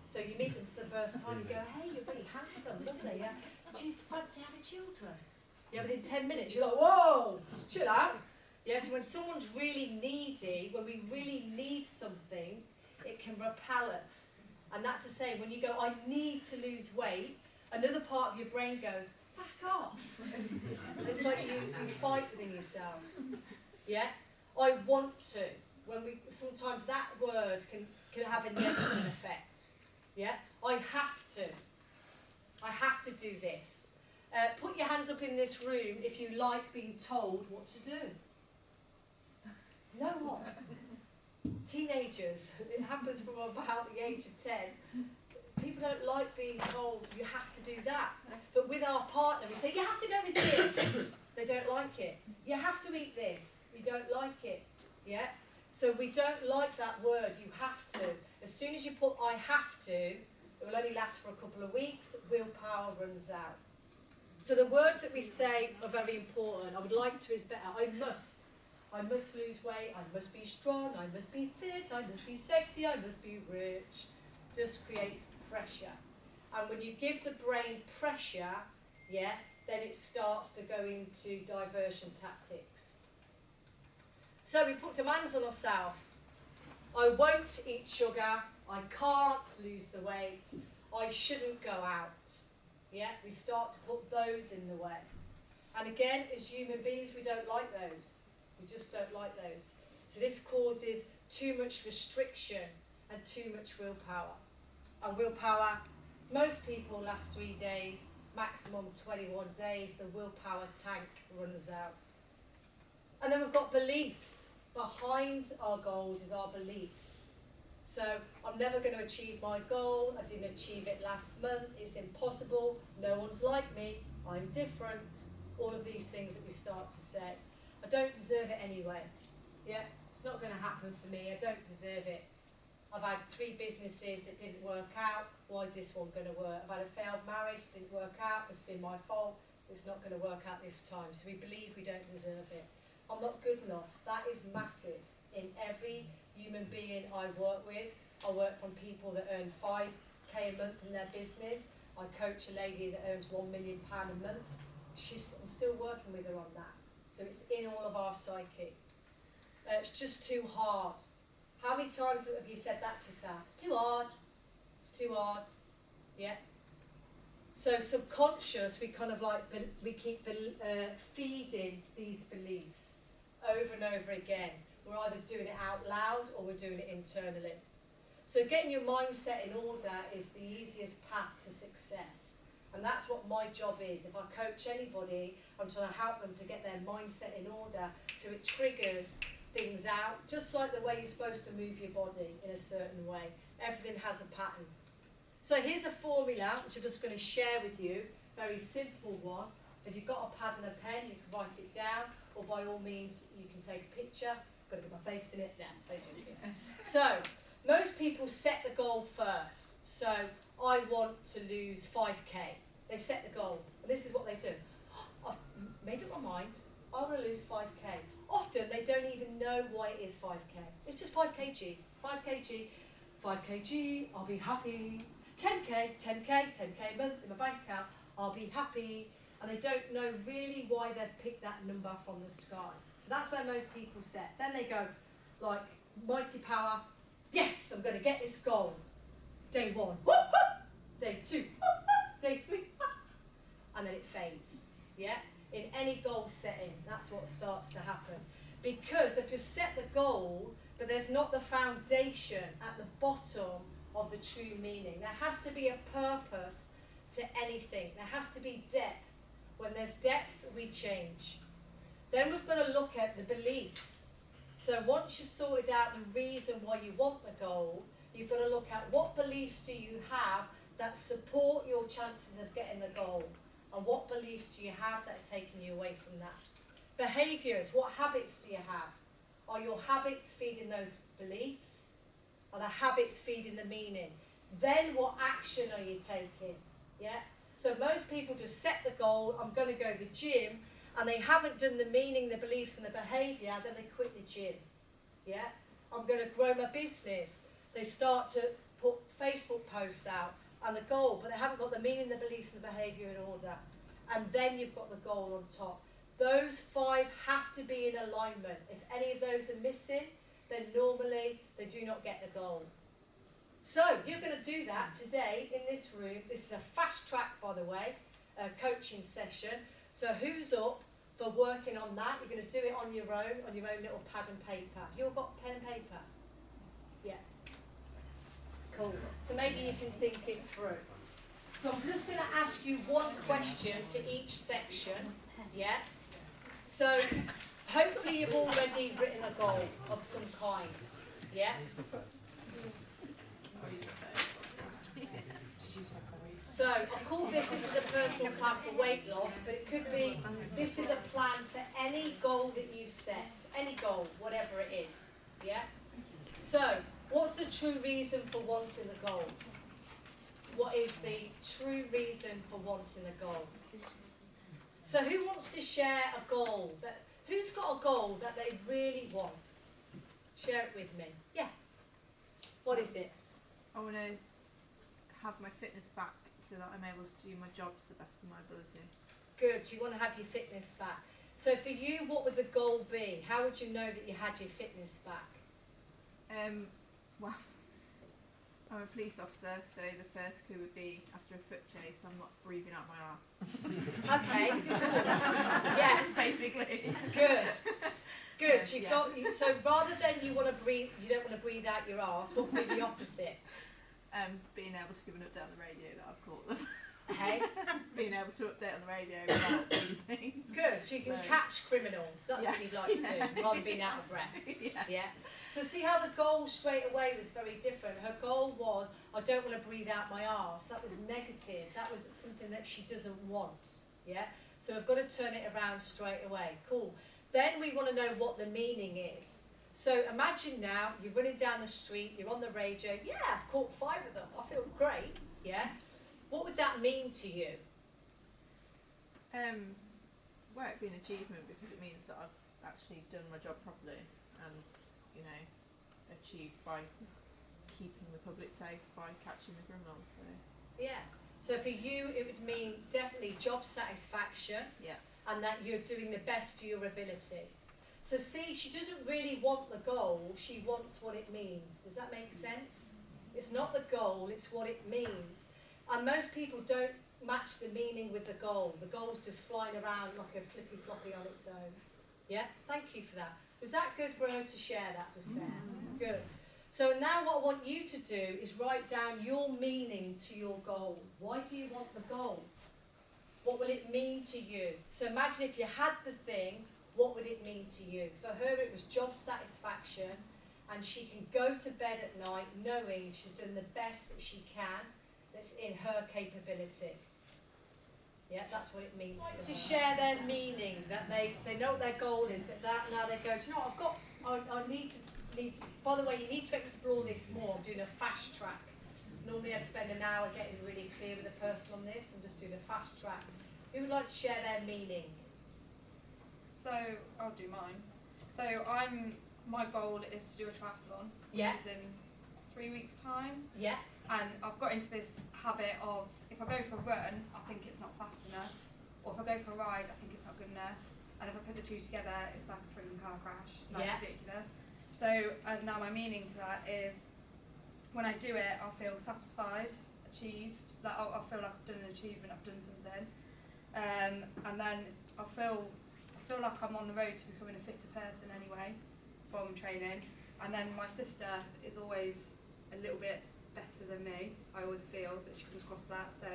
S5: So you meet them for the first time, you go, hey, you're really handsome, lovely, yeah? Do you fancy having children? Yeah, within 10 minutes, you're like, whoa, chill out. Yeah, so when someone's really needy, when we really need something, it can repel us. And that's the same, when you go, I need to lose weight, another part of your brain goes, back off. It's like you fight within yourself. Yeah? I want to. Sometimes that word can have a negative effect. Yeah? I have to. I have to do this. Put your hands up in this room if you like being told what to do. No one. Teenagers, it happens from about the age of 10. People don't like being told you have to do that. But with our partner, we say, you have to go to the gym. They don't like it. You have to eat this. You don't like it. Yeah? So we don't like that word, you have to. As soon as you put I have to, it will only last for a couple of weeks, willpower runs out. So the words that we say are very important. I would like to is better. I must. I must lose weight, I must be strong, I must be fit, I must be sexy, I must be rich. Just creates pressure. And when you give the brain pressure, yeah, then it starts to go into diversion tactics. So we put demands on ourselves. I won't eat sugar, I can't lose the weight, I shouldn't go out. Yeah, we start to put those in the way. And again, as human beings, we don't like those. We just don't like those. So this causes too much restriction and too much willpower. And willpower, most people last 3 days, maximum 21 days, the willpower tank runs out. And then we've got beliefs. Behind our goals is our beliefs. So I'm never going to achieve my goal, I didn't achieve it last month, it's impossible, no one's like me, I'm different. All of these things that we start to say. I don't deserve it anyway. Yeah, it's not going to happen for me. I don't deserve it. I've had 3 businesses that didn't work out. Why is this one going to work? I've had a failed marriage, didn't work out. It's been my fault. It's not going to work out this time. So we believe we don't deserve it. I'm not good enough. That is massive. In every human being I work with, I work from people that earn 5k a month in their business. I coach a lady that earns £1 million a month. I'm still working with her on that. So it's in all of our psyche. It's just too hard. How many times have you said that to yourself? It's too hard. It's too hard. Yeah? So subconscious, we kind of like, we keep feeding these beliefs over and over again. We're either doing it out loud or we're doing it internally. So getting your mindset in order is the easiest path to success. And that's what my job is. If I coach anybody, I'm trying to help them to get their mindset in order so it triggers things out, just like the way you're supposed to move your body in a certain way. Everything has a pattern. So here's a formula, which I'm just going to share with you, very simple one. If you've got a pad and a pen, you can write it down, or by all means, you can take a picture. Got to put my face in it. Yeah, they do. So, most people set the goal first. So, I want to lose 5k. They set the goal, and this is what they do. I've made up my mind, I want to lose 5k. Often they don't even know why it is 5k. It's just 5 kg, 5 kg, 5 kg, I'll be happy. 10k, 10k, 10k a month in my bank account, I'll be happy. And they don't know really why they've picked that number from the sky. So that's where most people set. Then they go, like, mighty power, yes, I'm going to get this goal. Day 1, whoop, whoop. Day 2, whoop, whoop. and then it fades. Yeah? In any goal setting, that's what starts to happen. Because they've just set the goal, but there's not the foundation at the bottom of the true meaning. There has to be a purpose to anything. There has to be depth. When there's depth, we change. Then we've got to look at the beliefs. So once you've sorted out the reason why you want the goal, you've got to look at what beliefs do you have that support your chances of getting the goal, and what beliefs do you have that are taking you away from that. Behaviours, what habits do you have? Are your habits feeding those beliefs? Are the habits feeding the meaning? Then what action are you taking? Yeah. So most people just set the goal, I'm going to go to the gym, and they haven't done the meaning, the beliefs and the behaviour, then they quit the gym. Yeah? I'm going to grow my business. They start to put Facebook posts out and the goal, but they haven't got the meaning, the beliefs and the behaviour in order. And then you've got the goal on top. Those 5 have to be in alignment. If any of those are missing, then normally they do not get the goal. So you're going to do that today in this room. This is a fast track, by the way, a coaching session. So who's up for working on that? You're going to do it on your own little pad and paper. You all got pen and paper? Yeah. Cool. So maybe you can think it through. So I'm just going to ask you one question to each section. Yeah? So hopefully you've already written a goal of some kind. Yeah? So I call this is a personal plan for weight loss, but it could be, this is a plan for any goal that you set, any goal, whatever it is, yeah? So, what's the true reason for wanting the goal? What is the true reason for wanting the goal? So who wants to share a goal? Who's got a goal that they really want? Share it with me. Yeah. What is it?
S6: I want to have my fitness back so that I'm able to do my job to the best of my ability.
S5: Good, so you want to have your fitness back. So for you, what would the goal be? How would you know that you had your fitness back?
S6: Well, I'm a police officer, so the first clue would be after a foot chase, I'm not breathing out my arse.
S5: Okay. Yeah.
S6: Basically.
S5: Good. Good. So,
S6: Yeah.
S5: So rather than you want to breathe, you don't want to breathe out your arse. What would be the opposite?
S6: Being able to give an update on the radio that I've caught them.
S5: Hey.
S6: Being able to update on the radio without freezing.
S5: Good. So you can catch criminals. That's what you'd like to do, rather than being out of breath. Yeah. So see how the goal straight away was very different. Her goal was, I don't want to breathe out my arse. That was negative. That was something that she doesn't want. Yeah. So we've got to turn it around straight away. Cool. Then we want to know what the meaning is. So imagine now, you're running down the street, you're on the radio, yeah, I've caught 5 of them, I feel great, yeah? What would that mean to you?
S6: Well, it'd be an achievement because it means that I've actually done my job properly and, you know, achieved by keeping the public safe, by catching the criminals, so.
S5: Yeah, so for you it would mean definitely job satisfaction,
S6: Yeah.
S5: and that you're doing the best to your ability. So see, she doesn't really want the goal, she wants what it means. Does that make sense? It's not the goal, it's what it means. And most people don't match the meaning with the goal. The goal's just flying around like a flippy floppy on its own. Yeah, thank you for that. Was that good for her to share that just there? Good. So now what I want you to do is write down your meaning to your goal. Why do you want the goal? What will it mean to you? So imagine if you had the thing, what would it mean to you? For her it was job satisfaction, and she can go to bed at night knowing she's done the best that she can, that's in her capability. Yeah, that's what it means to share their meaning, that they know what their goal is, but that now they go, do you know what, I need to, by the way, you need to explore this more. I'm doing a fast track. Normally I'd spend an hour getting really clear with a person on this. I'm just doing a fast track. Who would like to share their meaning?
S7: So I'll do mine. So my goal is to do a triathlon,
S5: Yeah.
S7: which is in 3 weeks' time.
S5: Yeah.
S7: And I've got into this habit of, if I go for a run, I think it's not fast enough. Or if I go for a ride, I think it's not good enough. And if I put the two together, it's like a freaking car crash. Like
S5: Yeah.
S7: ridiculous. So now my meaning to that is, when I do it, I'll feel satisfied, achieved, that I'll feel like I've done an achievement, I've done something, and then I feel like I'm on the road to becoming a fitter person anyway from training. And then my sister is always a little bit better than me. I always feel that she comes across that, so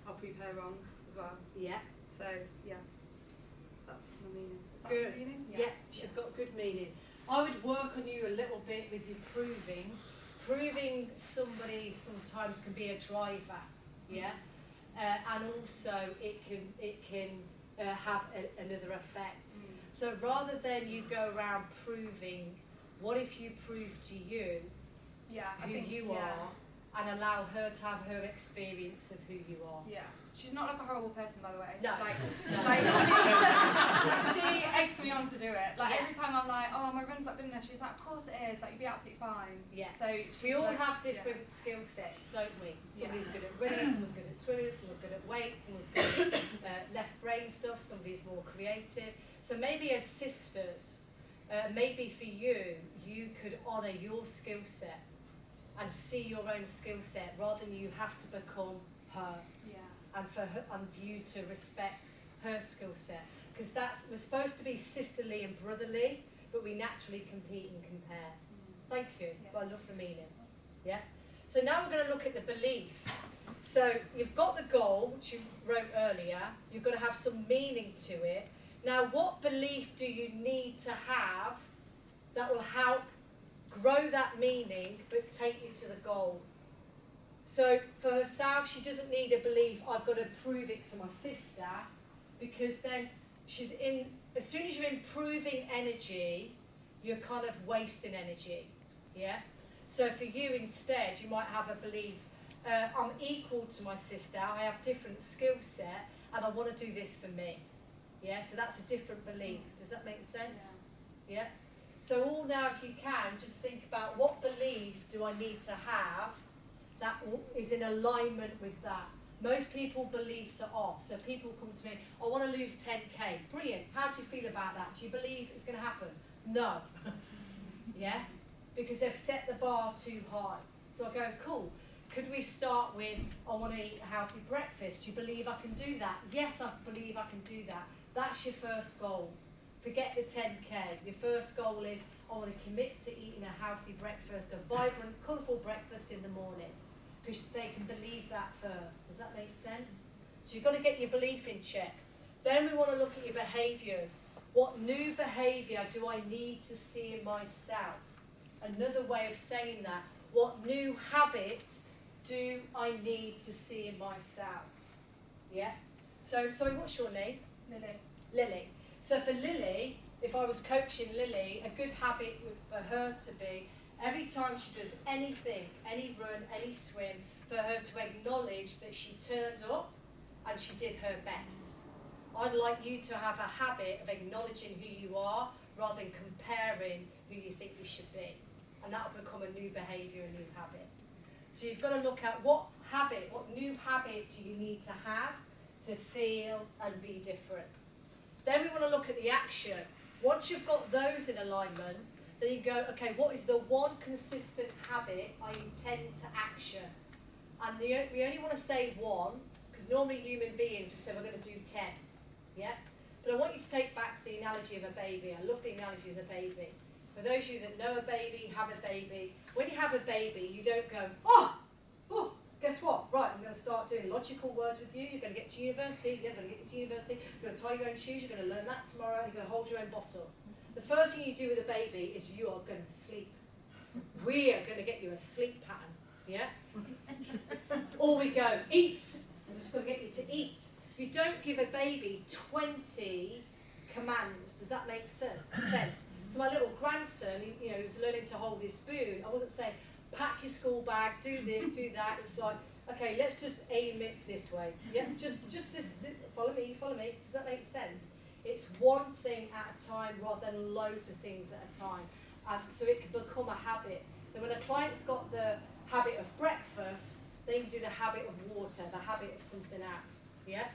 S7: I'll prove her wrong as well.
S5: Yeah.
S7: So yeah, that's my meaning. Is that
S5: Good.
S7: the meaning?
S5: Yeah, she's got good meaning. I would work on you a little bit with your proving. Proving somebody sometimes can be a driver, yeah, and also it can have another effect. So rather than you go around proving, what if you prove to you
S7: Yeah, I
S5: who
S7: think
S5: you are and allow her to have her experience of who you are?
S7: Yeah. She's not like a horrible person, by the way.
S5: No.
S7: Like,
S5: No.
S7: like she eggs me on to do it. Like
S5: Yeah.
S7: every time I'm like, oh, my run's not good enough, she's like, of course it is. Like, you'll be absolutely fine.
S5: Yeah.
S7: So
S5: We
S7: she's
S5: all
S7: like,
S5: have different skill sets, don't we? Somebody's good at running, someone's good at swimming, someone's good at weight, someone's good at left brain stuff, somebody's more creative. So maybe as sisters, maybe for you, you could honour your skill set and see your own skill set rather than you have to become her.
S7: Yeah.
S5: And for her, and for you to respect her skill set, because we're supposed to be sisterly and brotherly, but we naturally compete and compare. Thank you.
S7: Yeah.
S5: But I love the meaning. Yeah. So now we're going to look at the belief. So you've got the goal, which you wrote earlier. You've got to have some meaning to it. Now, what belief do you need to have that will help grow that meaning, but take you to the goal? So for herself, she doesn't need a belief, I've got to prove it to my sister, because then she's in, as soon as you're improving energy, you're kind of wasting energy, yeah? So for you instead, you might have a belief, I'm equal to my sister, I have different skill set, and I want to do this for me, yeah? So that's a different belief. Does that make sense? Yeah? So all now, if you can, just think about what belief do I need to have that is in alignment with that. Most people beliefs are off. So people come to me, I want to lose 10k. Brilliant. How do you feel about that? Do you believe it's going to happen? No. Yeah? Because they've set the bar too high. So I go, cool. Could we start with, I want to eat a healthy breakfast. Do you believe I can do that? Yes, I believe I can do that. That's your first goal. Forget the 10k. Your first goal is, I want to commit to eating a healthy breakfast, a vibrant, colourful breakfast in the morning. Because they can believe that first. Does that make sense? So you've got to get your belief in check. Then we want to look at your behaviours. What new behaviour do I need to see in myself? Another way of saying that, what new habit do I need to see in myself? Yeah? So, sorry, what's your name?
S7: Lily.
S5: Lily. So for Lily, if I was coaching Lily, a good habit for her to be, every time she does anything, any run, any swim, for her to acknowledge that she turned up and she did her best. I'd like you to have a habit of acknowledging who you are rather than comparing who you think you should be. And that will become a new behaviour, a new habit. So you've got to look at what new habit do you need to have to feel and be different. Then we want to look at the action. Once you've got those in alignment, then you go, okay, what is the one consistent habit I intend to action? And we only want to say one, because normally human beings, we say we're going to do 10, yeah? But I want you to take back to the analogy of a baby. I love the analogy of a baby. For those of you that know a baby, have a baby, when you have a baby, you don't go, oh, guess what? Right, I'm going to start doing logical words with you. You're going to get to university. You're going to get to university. You're going to tie your own shoes. You're going to learn that tomorrow. You're going to hold your own bottle. The first thing you do with a baby is you are going to sleep. We are going to get you a sleep pattern, yeah? Or we go, eat. I'm just going to get you to eat. You don't give a baby 20 commands. Does that make sense? So my little grandson, he was learning to hold his spoon. I wasn't saying, pack your school bag, do this, do that. It's like, okay, let's just aim it this way. Yeah, just this, follow me. Does that make sense? It's one thing at a time rather than loads of things at a time. So it can become a habit. And when a client's got the habit of breakfast, they can do the habit of water, the habit of something else. Yeah?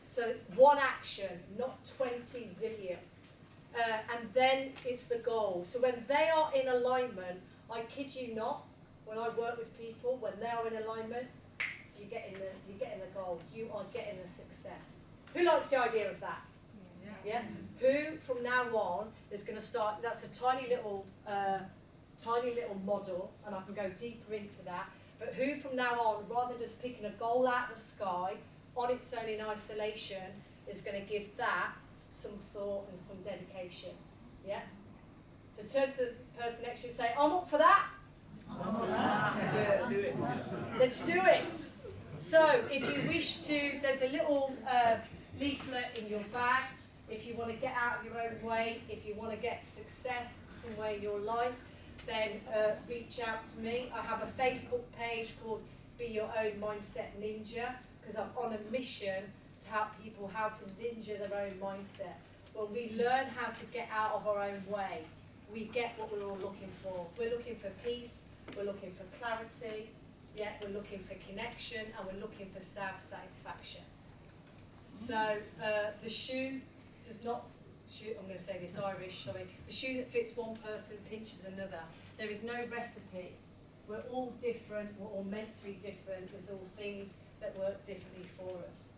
S5: So one action, not 20 zillion. And then it's the goal. So when they are in alignment, I kid you not, when I work with people, when they are in alignment, you're getting the goal. You are getting the success. Who likes the idea of that? Yeah. Who from now on is going to start? That's a tiny little model, and I can go deeper into that. But who from now on, rather than just picking a goal out of the sky on its own in isolation, is going to give that some thought and some dedication? Yeah. So turn to the person next to you and say, "I'm up for that." I'm up for that. Good. Let's do it. So, if you wish to, there's a little leaflet in your bag. If you want to get out of your own way, if you want to get success somewhere in your life, then reach out to me. I have a Facebook page called Be Your Own Mindset Ninja, because I'm on a mission to help people how to ninja their own mindset. When we learn how to get out of our own way, we get what we're all looking for. We're looking for peace, we're looking for clarity, yeah, we're looking for connection, and we're looking for self-satisfaction. So the shoe does not, I'm going to say this Irish, sorry, the shoe that fits one person pinches another. There is no recipe. We're all different, we're all meant to be different. There's all things that work differently for us.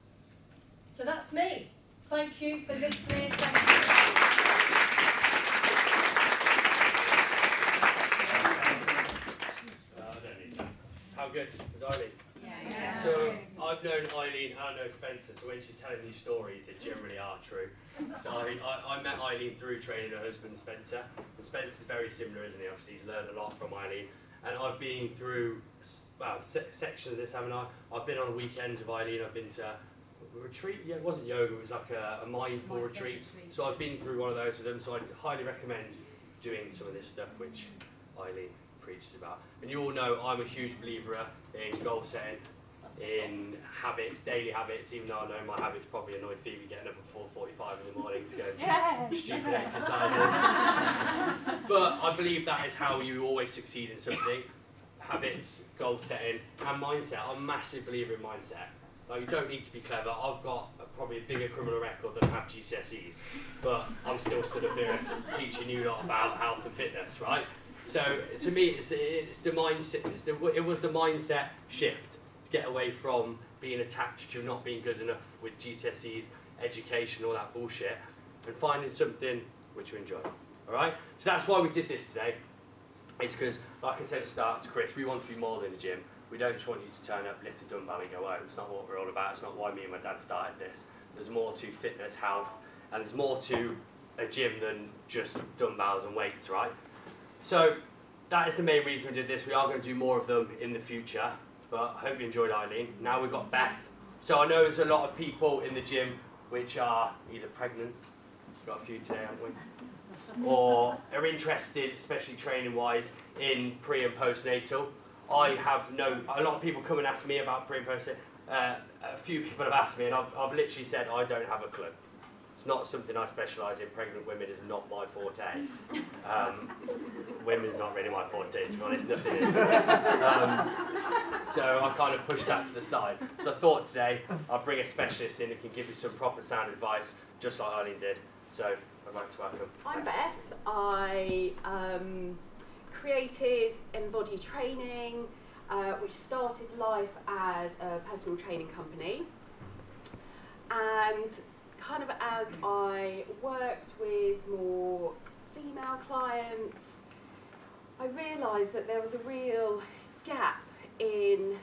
S5: So that's me. Thank you for listening. Thank you.
S8: I don't need that. How good was Eileen?
S7: Yeah.
S8: So I've known Eileen and I know Spencer, so when she's telling these stories, they generally are true. So I met Eileen through training her husband Spencer, and Spencer's very similar, isn't he? Obviously he's learned a lot from Eileen, and I've been through sections of this, haven't I? I've been on weekends with Eileen, I've been to a retreat, yeah, it wasn't yoga, it was like a mindful retreat. So I've been through one of those with them, so I'd highly recommend doing some of this stuff which Eileen preaches about. And you all know I'm a huge believer in goal setting, in habits, daily habits, even though I know my habits probably annoy Phoebe getting up at 4:45 in the morning to go and do stupid exercises. But I believe that is how you always succeed in something. Habits, goal setting, and mindset. I'm a massive believer in mindset. Like, you don't need to be clever. I've got probably a bigger criminal record than I have GCSEs, but I'm still stood up here teaching you lot about health and fitness, right? So to me, it's the mindset. It was the mindset shift to get away from being attached to not being good enough with GCSEs, education, all that bullshit, and finding something which you enjoy. All right. So that's why we did this today. It's because, like I said at the start to Chris, we want to be more than a gym. We don't just want you to turn up, lift a dumbbell and go home. It's not what we're all about. It's not why me and my dad started this. There's more to fitness, health, and there's more to a gym than just dumbbells and weights, right? So that is the main reason we did this. We are going to do more of them in the future, but I hope you enjoyed Eileen. Now we've got Beth. So I know there's a lot of people in the gym which are either pregnant, we've got a few today, haven't we? Or are interested, especially training-wise, in pre- and postnatal. I have a lot of people come and ask me about pre- and postnatal. A few people have asked me, and I've literally said I don't have a clue. It's not something I specialise in. Pregnant women is not my forte. Women's not really my forte, to be honest. Nothing is. So I kind of pushed that to the side. So I thought today I'd bring a specialist in who can give you some proper sound advice, just like Eileen did. So I'd like to welcome.
S9: I'm Beth. I created Embody Training, which started life as a personal training company. And kind of as I worked with more female clients, I realised that there was a real gap in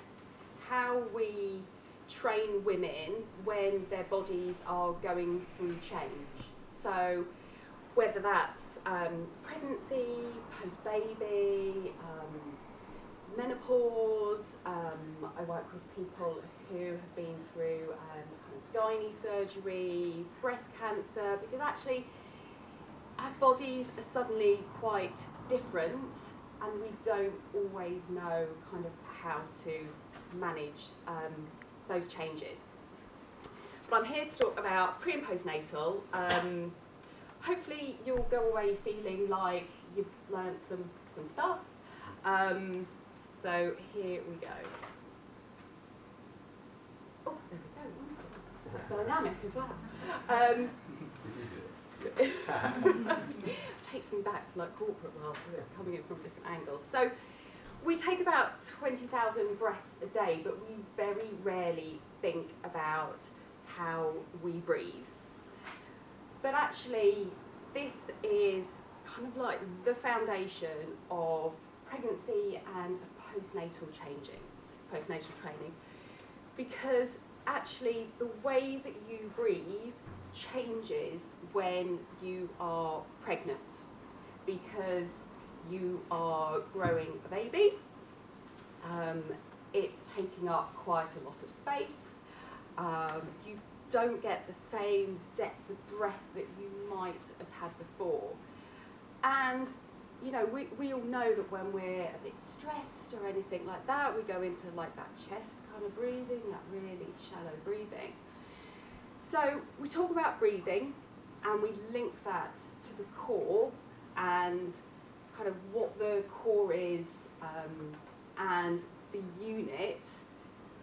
S9: how we train women when their bodies are going through change. So whether that's pregnancy, post-baby, menopause, I work with people who have been through gynae surgery, breast cancer, because actually our bodies are suddenly quite different and we don't always know kind of how to manage those changes. But I'm here to talk about pre- and postnatal. Hopefully you'll go away feeling like you've learned some stuff. So here we go. Oh, there we go. Dynamic as well. Takes me back to like corporate world, coming in from different angles. So We take about 20,000 breaths a day, but we very rarely think about how we breathe. But actually, this is kind of like the foundation of pregnancy and postnatal training, because actually the way that you breathe changes when you are pregnant, because you are growing a baby. It's taking up quite a lot of space. You don't get the same depth of breath that you might have had before. And you know, we all know that when we're a bit stressed or anything like that, we go into like that chest kind of breathing, that really shallow breathing. So we talk about breathing and we link that to the core and kind of what the core is and the unit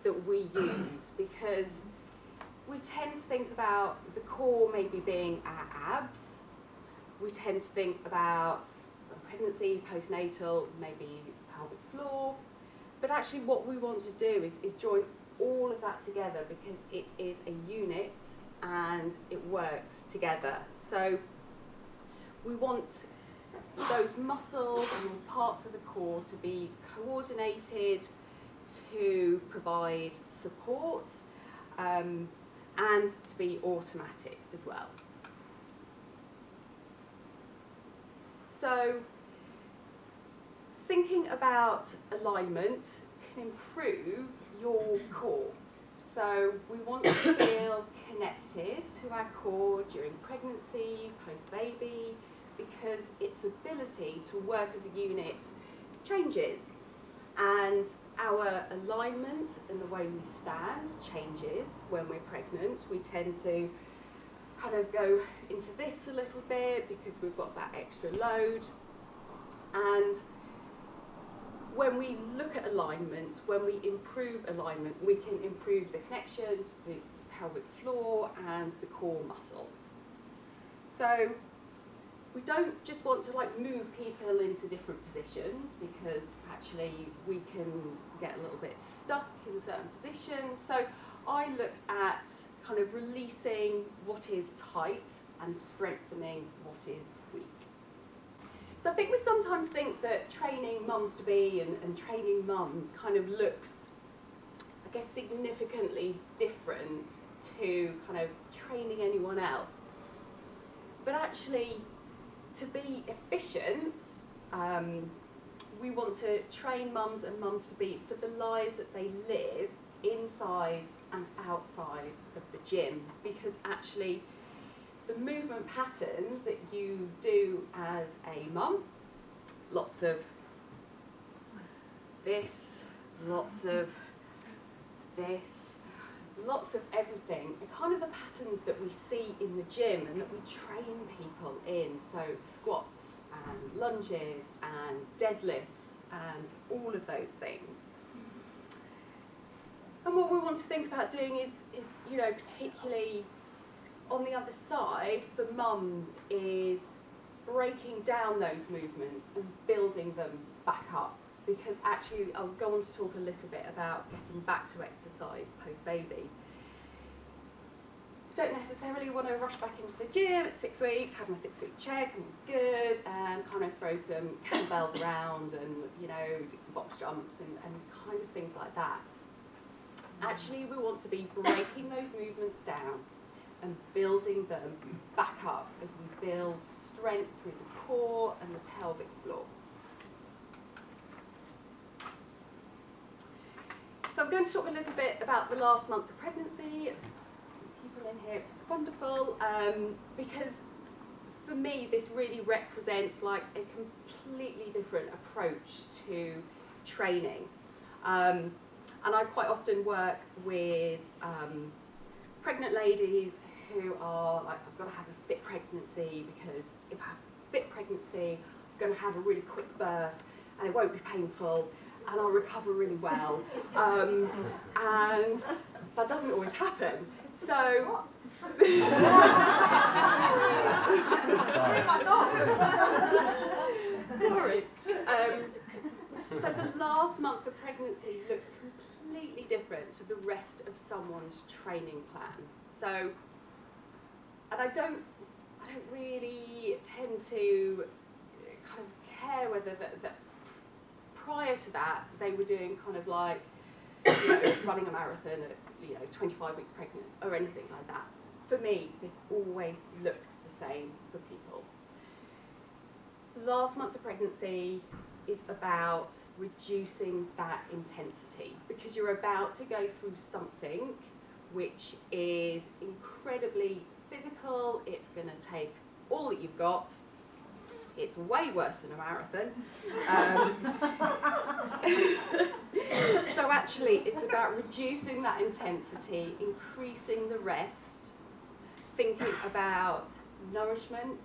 S9: that we use, because we tend to think about the core maybe being our abs. We tend to think about pregnancy, postnatal, maybe pelvic floor. But actually what we want to do is join all of that together, because it is a unit and it works together. So we want those muscles and those parts of the core to be coordinated to provide support and to be automatic as well. So thinking about alignment can improve your core. So we want to feel connected to our core during pregnancy, post-baby, because its ability to work as a unit changes. And our alignment and the way we stand changes when we're pregnant. We tend to kind of go into this a little bit because we've got that extra load. And when we look at alignment, when we improve alignment, we can improve the connection to the pelvic floor and the core muscles. So we don't just want to like move people into different positions, because actually we can get a little bit stuck in certain positions. So I look at kind of releasing what is tight and strengthening what is weak. So I think we sometimes think that training mums to be and training mums kind of looks, I guess, significantly different to kind of training anyone else. But actually, to be efficient, we want to train mums and mums to be for the lives that they live inside and outside of the gym, because actually the movement patterns that you do as a mum, lots of this, lots of this, lots of everything, are kind of the patterns that we see in the gym and that we train people in. So squats and lunges and deadlifts and all of those things. And what we want to think about doing is you know, particularly on the other side for mums, is breaking down those movements and building them back up. Because actually, I'll go on to talk a little bit about getting back to exercise post-baby. Don't necessarily want to rush back into the gym at 6 weeks, have my 6-week check and be good, and kind of throw some kettlebells around and, you know, do some box jumps and kind of things like that. Actually, we want to be breaking those movements down and building them back up as we build strength through the core and the pelvic floor. So I'm going to talk a little bit about the last month of pregnancy. People in here, it's wonderful, because for me this really represents like a completely different approach to training. And I quite often work with pregnant ladies who are like, I've got to have a fit pregnancy, because if I have a fit pregnancy, I'm going to have a really quick birth and it won't be painful and I'll recover really well. And that doesn't always happen. So, sorry. So the last month of pregnancy looks completely different to the rest of someone's training plan. So, and I don't really tend to kind of care whether that prior to that they were doing kind of like, you know, running a marathon at, you know, 25 weeks pregnant or anything like that. For me, this always looks the same for people. Last month of pregnancy is about reducing that intensity, because you're about to go through something which is incredibly physical. It's going to take all that you've got. It's way worse than a marathon. So actually, it's about reducing that intensity, increasing the rest, thinking about nourishment,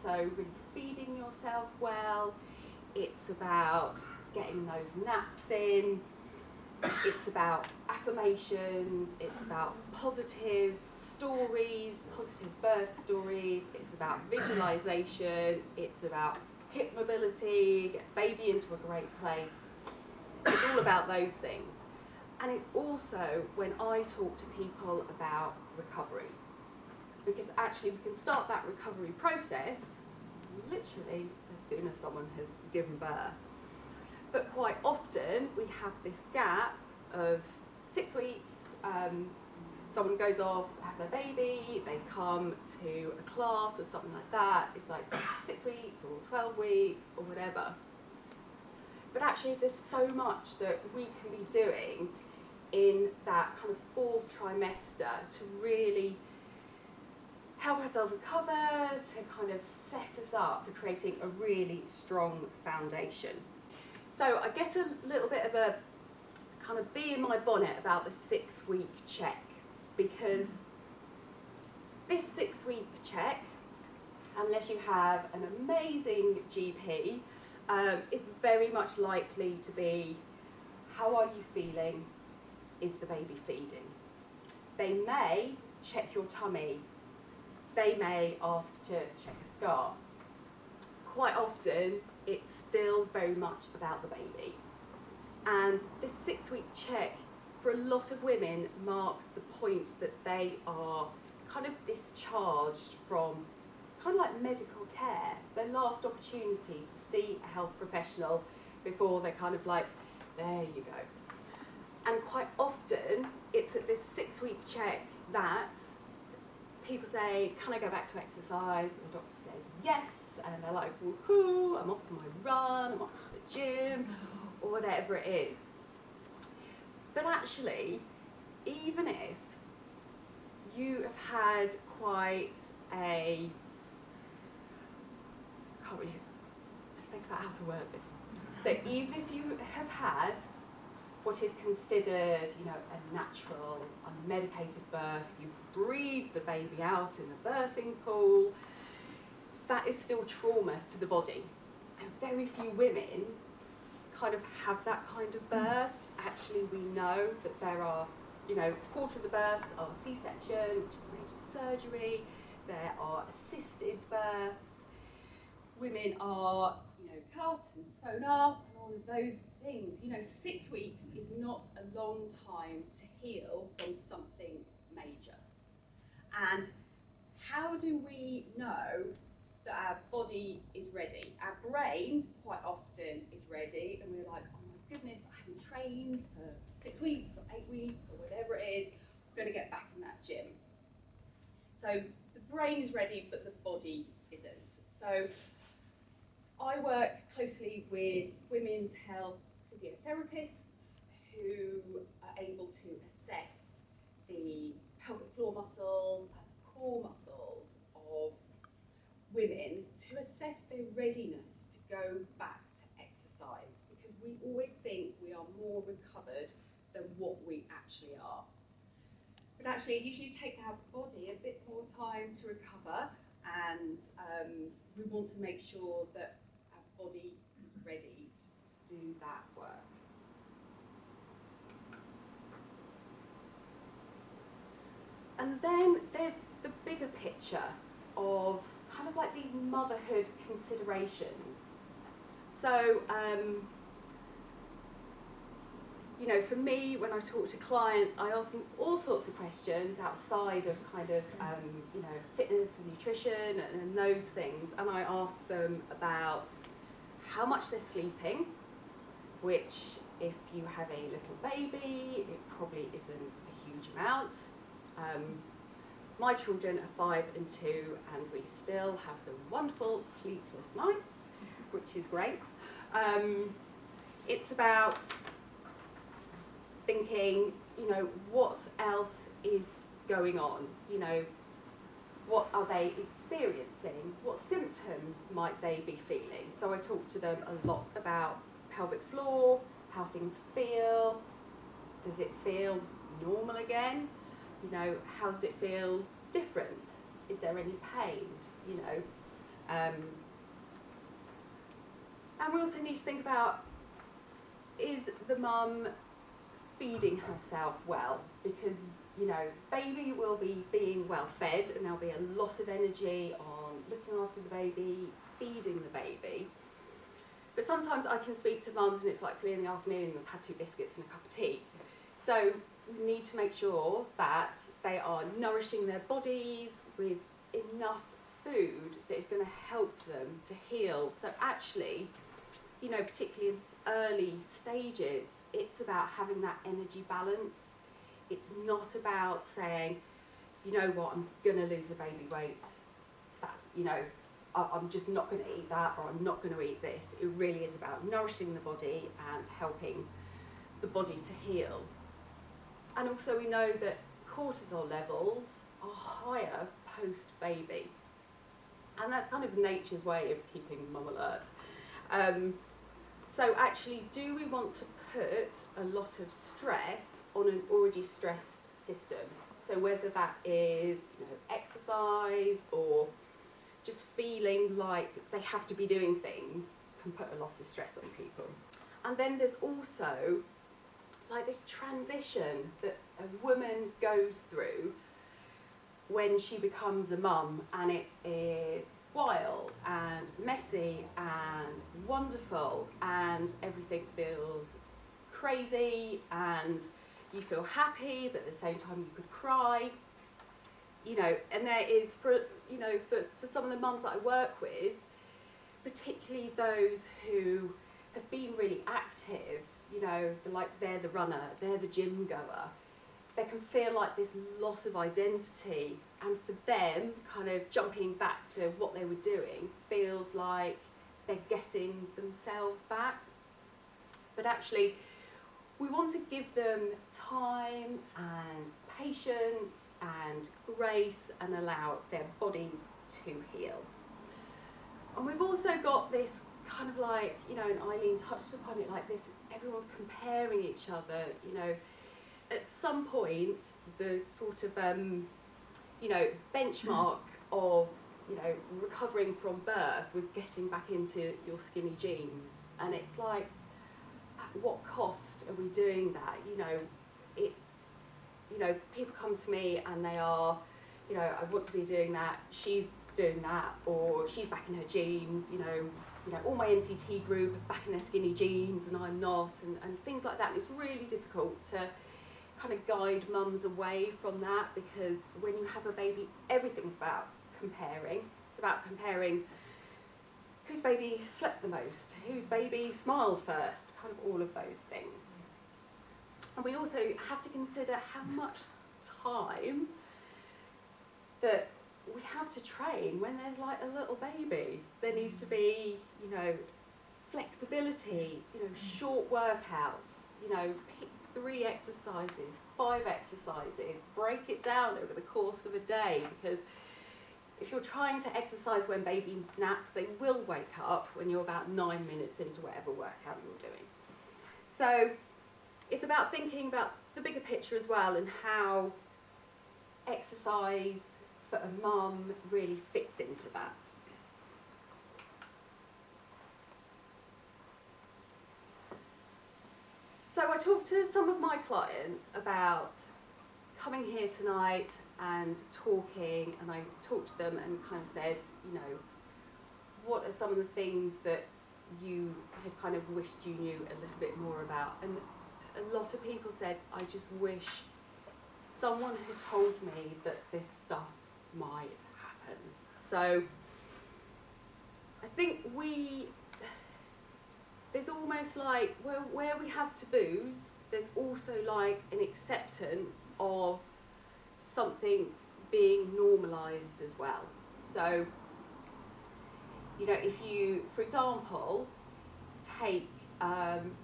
S9: so really feeding yourself well. It's about getting those naps in. It's about affirmations. It's about positive stories, positive birth stories. It's about visualization. It's about hip mobility, get baby into a great place. It's all about those things. And it's also when I talk to people about recovery, because actually we can start that recovery process literally as soon as someone has given birth. But quite often we have this gap of 6 weeks, someone goes off, have their baby, they come to a class or something like that, it's like 6 weeks or 12 weeks or whatever. But actually there's so much that we can be doing in that kind of 4th trimester to really help ourselves recover, to kind of set us up for creating a really strong foundation. So I get a little bit of a kind of bee in my bonnet about the 6-week check, because this 6-week check, unless you have an amazing GP, is very much likely to be, how are you feeling? Is the baby feeding? They may check your tummy. They may ask to check a scar. Quite often, it's still very much about the baby. And this 6-week check, for a lot of women, marks the point that they are kind of discharged from kind of like medical care, their last opportunity to see a health professional before they're kind of like, there you go. And quite often, it's at this 6-week check that people say, can I go back to exercise? And the doctor says yes, and they're like, woohoo, I'm off for my run, I'm off to the gym, or whatever it is. But actually, even if you have had quite a, I can't really think about how to word this. So even if you have had what is considered, you know, a natural, unmedicated birth, you breathe the baby out in the birthing pool, that is still trauma to the body. And very few women kind of have that kind of birth. Actually, we know that there are, you know, a quarter of the births are C-section, which is major surgery. There are assisted births. Women are, you know, cut and sewn up and all of those things. You know, 6 weeks is not a long time to heal from something major. And how do we know that our body is ready? Our brain quite often is ready, and we're like, oh my goodness, I haven't trained for 6 weeks or 8 weeks or whatever it is, I'm going to get back in that gym. So the brain is ready, but the body isn't. So I work closely with women's health physiotherapists who are able to assess the pelvic floor muscles and core muscles of women to assess their readiness to go back to exercise, because we always think we are more recovered than what we actually are. But actually it usually takes our body a bit more time to recover, and we want to make sure that our body is ready to do that work. And then there's the bigger picture of kind of like these motherhood considerations. So you know, for me, when I talk to clients, I ask them all sorts of questions outside of kind of, you know, fitness and nutrition and those things. And I ask them about how much they're sleeping, which if you have a little baby, it probably isn't a huge amount. My children are 5 and 2, and we still have some wonderful sleepless nights, which is great. It's about thinking, you know, what else is going on? You know, what are they experiencing? What symptoms might they be feeling? So I talk to them a lot about pelvic floor, how things feel. Does it feel normal again? You know, how does it feel different? Is there any pain? You know, and we also need to think about, is the mum feeding herself well? Because, you know, baby will be being well fed, and there'll be a lot of energy on looking after the baby, feeding the baby. But sometimes I can speak to mums and it's like 3 in the afternoon and they've had 2 biscuits and a cup of tea. So we need to make sure that they are nourishing their bodies with enough food that is going to help them to heal. So actually, you know, particularly in early stages, it's about having that energy balance. It's not about saying, you know what, I'm going to lose the baby weight. That's, you know, I'm just not going to eat that, or I'm not going to eat this. It really is about nourishing the body and helping the body to heal. And also we know that cortisol levels are higher post-baby. And that's kind of nature's way of keeping mum alert. So actually, do we want to put a lot of stress on an already stressed system? So whether that is, you know, exercise or just feeling like they have to be doing things can put a lot of stress on people. And then there's also like this transition that a woman goes through when she becomes a mum, and it is wild and messy and wonderful, and everything feels crazy, and you feel happy, but at the same time you could cry. You know, and there is, for some of the mums that I work with, particularly those who have been really active, you know, they're the runner, they're the gym goer, they can feel like this loss of identity, and for them, kind of jumping back to what they were doing feels like they're getting themselves back. But actually, we want to give them time and patience and grace and allow their bodies to heal. And we've also got this kind of like, you know, and Eileen touched upon it, like this, everyone's comparing each other, you know. At some point, the sort of, you know, benchmark of, you know, recovering from birth was getting back into your skinny jeans. And it's like, at what cost are we doing that? You know, it's, you know, people come to me and they are, you know, I want to be doing that, she's doing that, or she's back in her jeans, you know, all my NCT group are back in their skinny jeans and I'm not, and things like that. And it's really difficult to kind of guide mums away from that, because when you have a baby, everything's about comparing. It's about comparing whose baby slept the most, whose baby smiled first, kind of all of those things. And we also have to consider how much time that we have to train when there's like a little baby. There needs to be, you know, flexibility, you know, short workouts, you know, pick 3 exercises, 5 exercises, break it down over the course of a day, because if you're trying to exercise when baby naps, they will wake up when you're about 9 minutes into whatever workout you're doing. So it's about thinking about the bigger picture as well, and how exercise for a mum really fits into that. So I talked to some of my clients about coming here tonight and talking, and I talked to them and kind of said, you know, what are some of the things that you had kind of wished you knew a little bit more about? And a lot of people said, I just wish someone had told me that this stuff might happen. So I think there's almost like, where we have taboos, there's also like an acceptance of something being normalised as well. So, you know, if you, for example, take,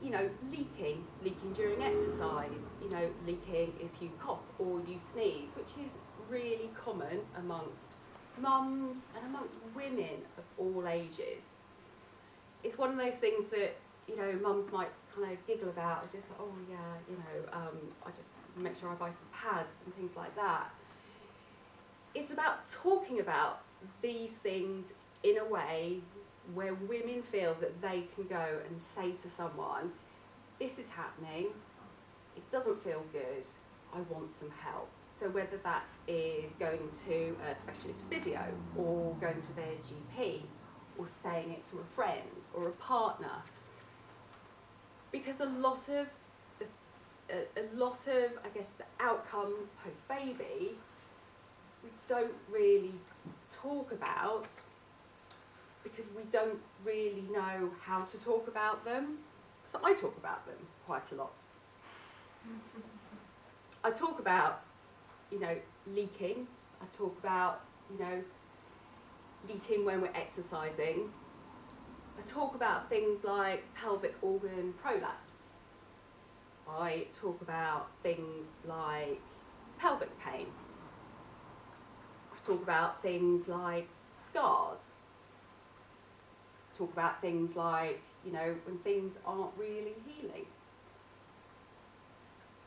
S9: you know, leaking during exercise, you know, leaking if you cough or you sneeze, which is really common amongst mums and amongst women of all ages. It's one of those things that, you know, mums might kind of giggle about. It's just like, oh yeah, you know, I just make sure I buy some pads and things like that. It's about talking about these things in a way where women feel that they can go and say to someone, this is happening, it doesn't feel good, I want some help. So whether that is going to a specialist physio or going to their GP or saying it to a friend or a partner. Because a lot of, I guess, the outcomes post-baby, we don't really talk about because we don't really know how to talk about them. So I talk about them quite a lot. I talk about, you know, leaking. I talk about, you know, leaking when we're exercising. I talk about things like pelvic organ prolapse. I talk about things like pelvic pain. I talk about things like scars. I talk about things like, you know, when things aren't really healing.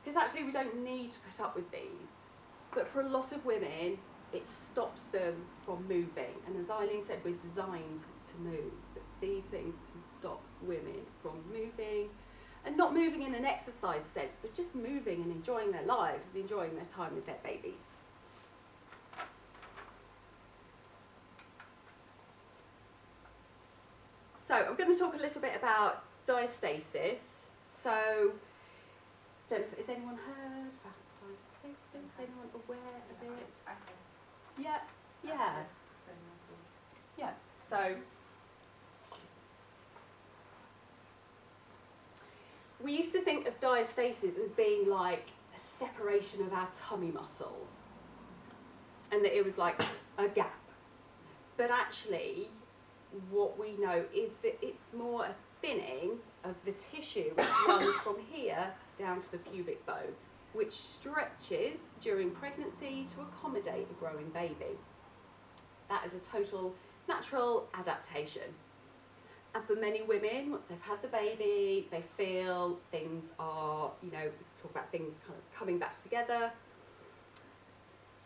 S9: Because actually we don't need to put up with these. But for a lot of women, it stops them from moving. And as Eileen said, we're designed to move. But these things can stop women from moving. And not moving in an exercise sense, but just moving and enjoying their lives and enjoying their time with their babies. So I'm going to talk a little bit about diastasis. So, don't know, has anyone heard about diastasis? Anyone aware of it? Yeah, yeah. Yeah, so we used to think of diastasis as being like a separation of our tummy muscles, and that it was like a gap. But actually, what we know is that it's more a thinning of the tissue which runs from here down to the pubic bone, which stretches during pregnancy to accommodate a growing baby. That is a total natural adaptation. And for many women, once they've had the baby, they feel things are, you know, we talk about things kind of coming back together.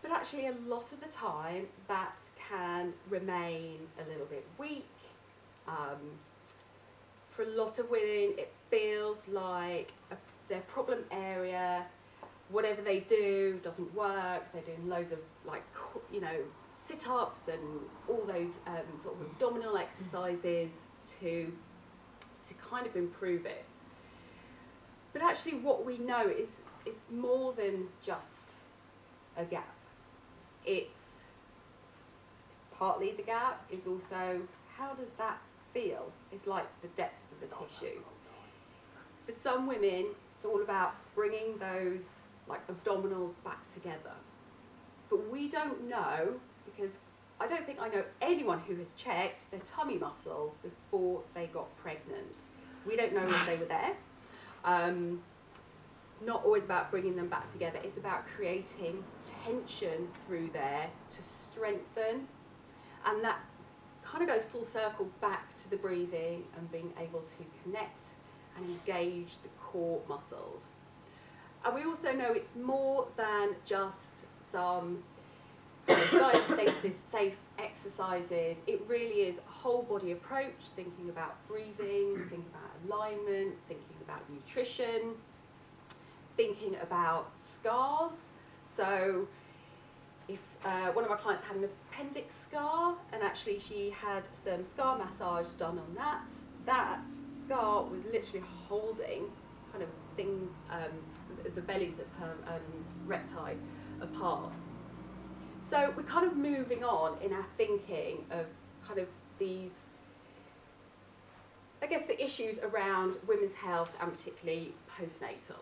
S9: But actually, a lot of the time, that can remain a little bit weak. For a lot of women, it feels like their problem area, whatever they do doesn't work. They're doing loads of, like, you know, sit-ups and all those sort of abdominal exercises to kind of improve it. But actually what we know is it's more than just a gap. It's partly the gap, is also how does that feel? It's like the depth of the tissue. For some women, it's all about bringing those like abdominals back together. But we don't know, because I don't think I know anyone who has checked their tummy muscles before they got pregnant. We don't know if they were there. Not always about bringing them back together. It's about creating tension through there to strengthen. And that kind of goes full circle back to the breathing and being able to connect and engage the core muscles. And we also know it's more than just some diastasis safe exercises. It really is a whole body approach, thinking about breathing, thinking about alignment, thinking about nutrition, thinking about scars. So if one of our clients had an appendix scar, and actually she had some scar massage done on that, that scar was literally holding kind of things, the bellies of her recti apart. So we're kind of moving on in our thinking of kind of these, I guess, the issues around women's health and particularly postnatal.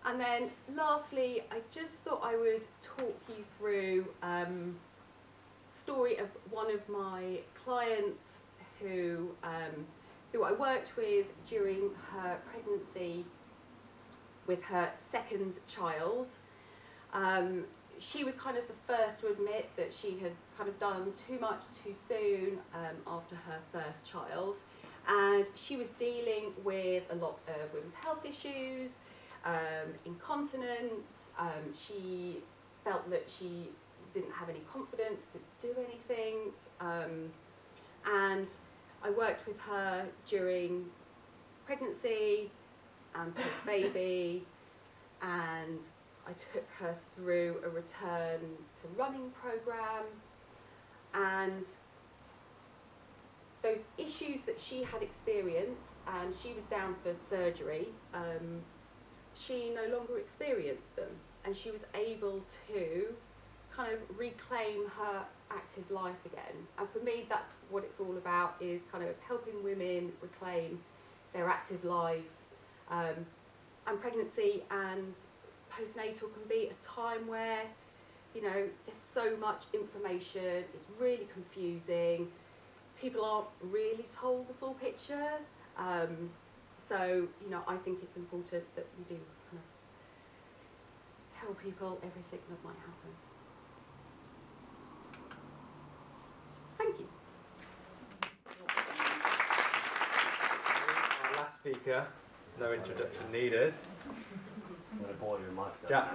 S9: And then lastly, I just thought I would talk you through story of one of my clients who I worked with during her pregnancy with her second child. She was kind of the first to admit that she had kind of done too much too soon after her first child, and she was dealing with a lot of women's health issues, incontinence. She felt that she didn't have any confidence to do anything, and I worked with her during pregnancy and post-baby, and I took her through a return to running program, and those issues that she had experienced, and she was down for surgery, she no longer experienced them, and she was able to kind of reclaim her active life again. And for me, that's what it's all about, is kind of helping women reclaim their active lives. And pregnancy and postnatal can be a time where, you know, there's so much information, it's really confusing, people aren't really told the full picture. So, you know, I think it's important that we do kind of tell people everything that might happen. Thank you.
S8: Our last speaker, no introduction needed. I'm going to bore you with my stuff. Jack.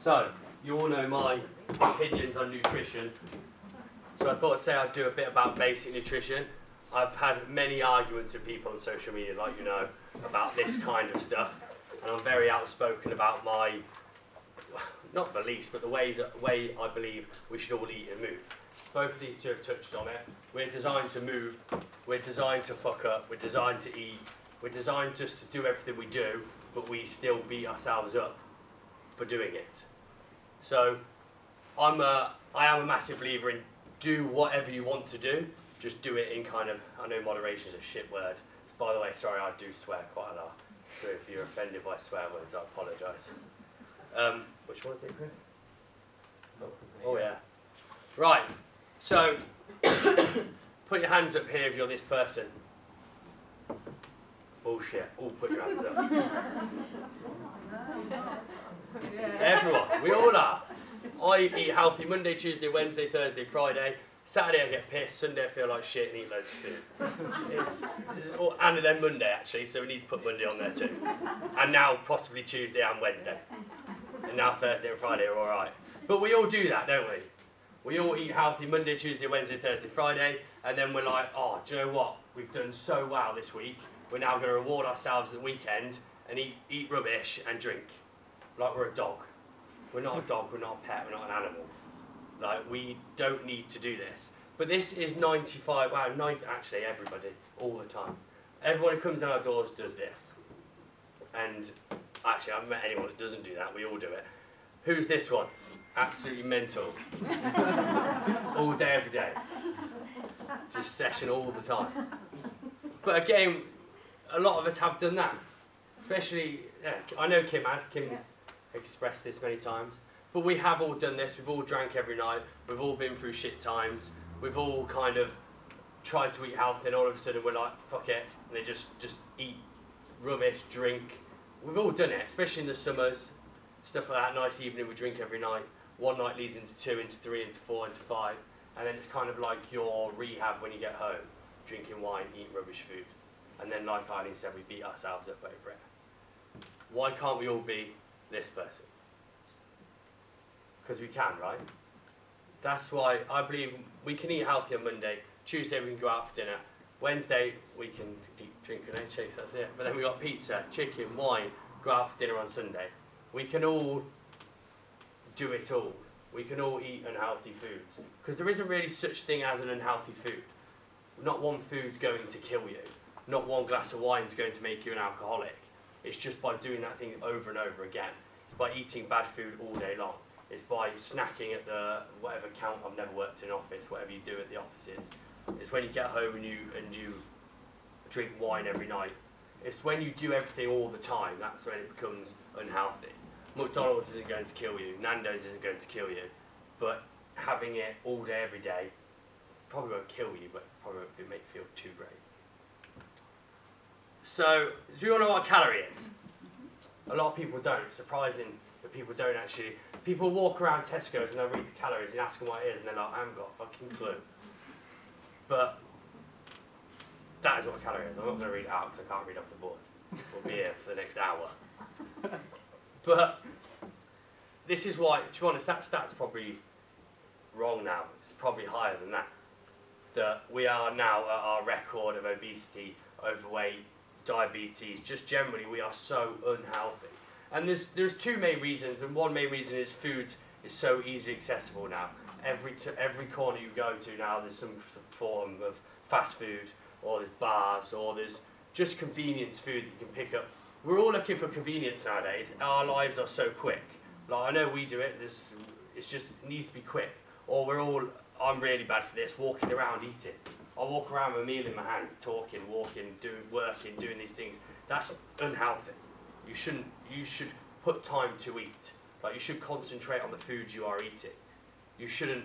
S8: So, you all know my opinions on nutrition. So I thought I'd say I'd do a bit about basic nutrition. I've had many arguments with people on social media, like you know, about this kind of stuff. And I'm very outspoken about my, not beliefs, but the way I believe we should all eat and move. Both of these two have touched on it. We're designed to move, we're designed to fuck up, we're designed to eat, we're designed just to do everything we do, but we still beat ourselves up for doing it. So I am a massive believer in do whatever you want to do, just do it in kind of, I know moderation is a shit word. By the way, sorry, I do swear quite a lot. So if you're offended by swear words, I apologise. Which one is it, Chris? Oh yeah. Right, so put your hands up here if you're this person. Bullshit, all put your hands up. Everyone, we all are. I eat healthy Monday, Tuesday, Wednesday, Thursday, Friday. Saturday I get pissed, Sunday I feel like shit and eat loads of food. And then Monday actually, so we need to put Monday on there too. And now possibly Tuesday and Wednesday. And now Thursday and Friday are alright. But we all do that, don't we? We all eat healthy Monday, Tuesday, Wednesday, Thursday, Friday, and then we're like, oh, do you know what? We've done so well this week, we're now going to reward ourselves at the weekend and eat rubbish and drink. Like we're a dog. We're not a dog, we're not a pet, we're not an animal. Like, we don't need to do this. But this is 90, actually everybody, all the time. Everyone who comes in our doors does this. And actually, I haven't met anyone that doesn't do that, we all do it. Who's this one? Absolutely mental. All day, every day. Just session all the time. But again, a lot of us have done that. Especially, I know Kim has, Kim's expressed this many times. But we have all done this, we've all drank every night, we've all been through shit times, we've all kind of tried to eat healthy and all of a sudden we're like, fuck it, and they just eat rubbish, drink. We've all done it, especially in the summers, stuff like that, nice evening, we drink every night. One night leads into 2, into 3, into 4, into 5, and then it's kind of like your rehab when you get home, drinking wine, eating rubbish food. And then like Eileen said, we beat ourselves up over it. Why can't we all be this person? Because we can, right? That's why I believe we can eat healthy on Monday. Tuesday we can go out for dinner. Wednesday we can drink grenade shakes, that's it. But then we got pizza, chicken, wine, go out for dinner on Sunday. We can all do it all. We can all eat unhealthy foods. Because there isn't really such thing as an unhealthy food. Not one food's going to kill you. Not one glass of wine's going to make you an alcoholic. It's just by doing that thing over and over again. It's by eating bad food all day long. It's by snacking at the whatever count. I've never worked in an office. Whatever you do at the offices. It's when you get home and you drink wine every night. It's when you do everything all the time. That's when it becomes unhealthy. McDonald's isn't going to kill you. Nando's isn't going to kill you. But having it all day, every day, probably won't kill you, but probably won't make you feel too great. So, do you all know what a calorie is? A lot of people don't. It's surprising that people don't actually. People walk around Tesco's and I read the calories and ask them what it is, and they're like, I haven't got a fucking clue. But that is what a calorie is. I'm not going to read it out because I can't read off the board. We'll be here for the next hour. But this is why, to be honest, that stat's probably wrong now. It's probably higher than that. That we are now at our record of obesity, overweight, diabetes, just generally we are so unhealthy. And there's two main reasons, and one main reason is food is so easily accessible now. Every corner you go to now there's some form of fast food, or there's bars, or there's just convenience food that you can pick up. We're all looking for convenience nowadays. Our lives are so quick. Like I know we do it, it needs to be quick. Or I'm really bad for this, walking around eating. I walk around with a meal in my hand, talking, walking, working, doing these things. That's unhealthy. You should put time to eat. Like you should concentrate on the foods you are eating. You shouldn't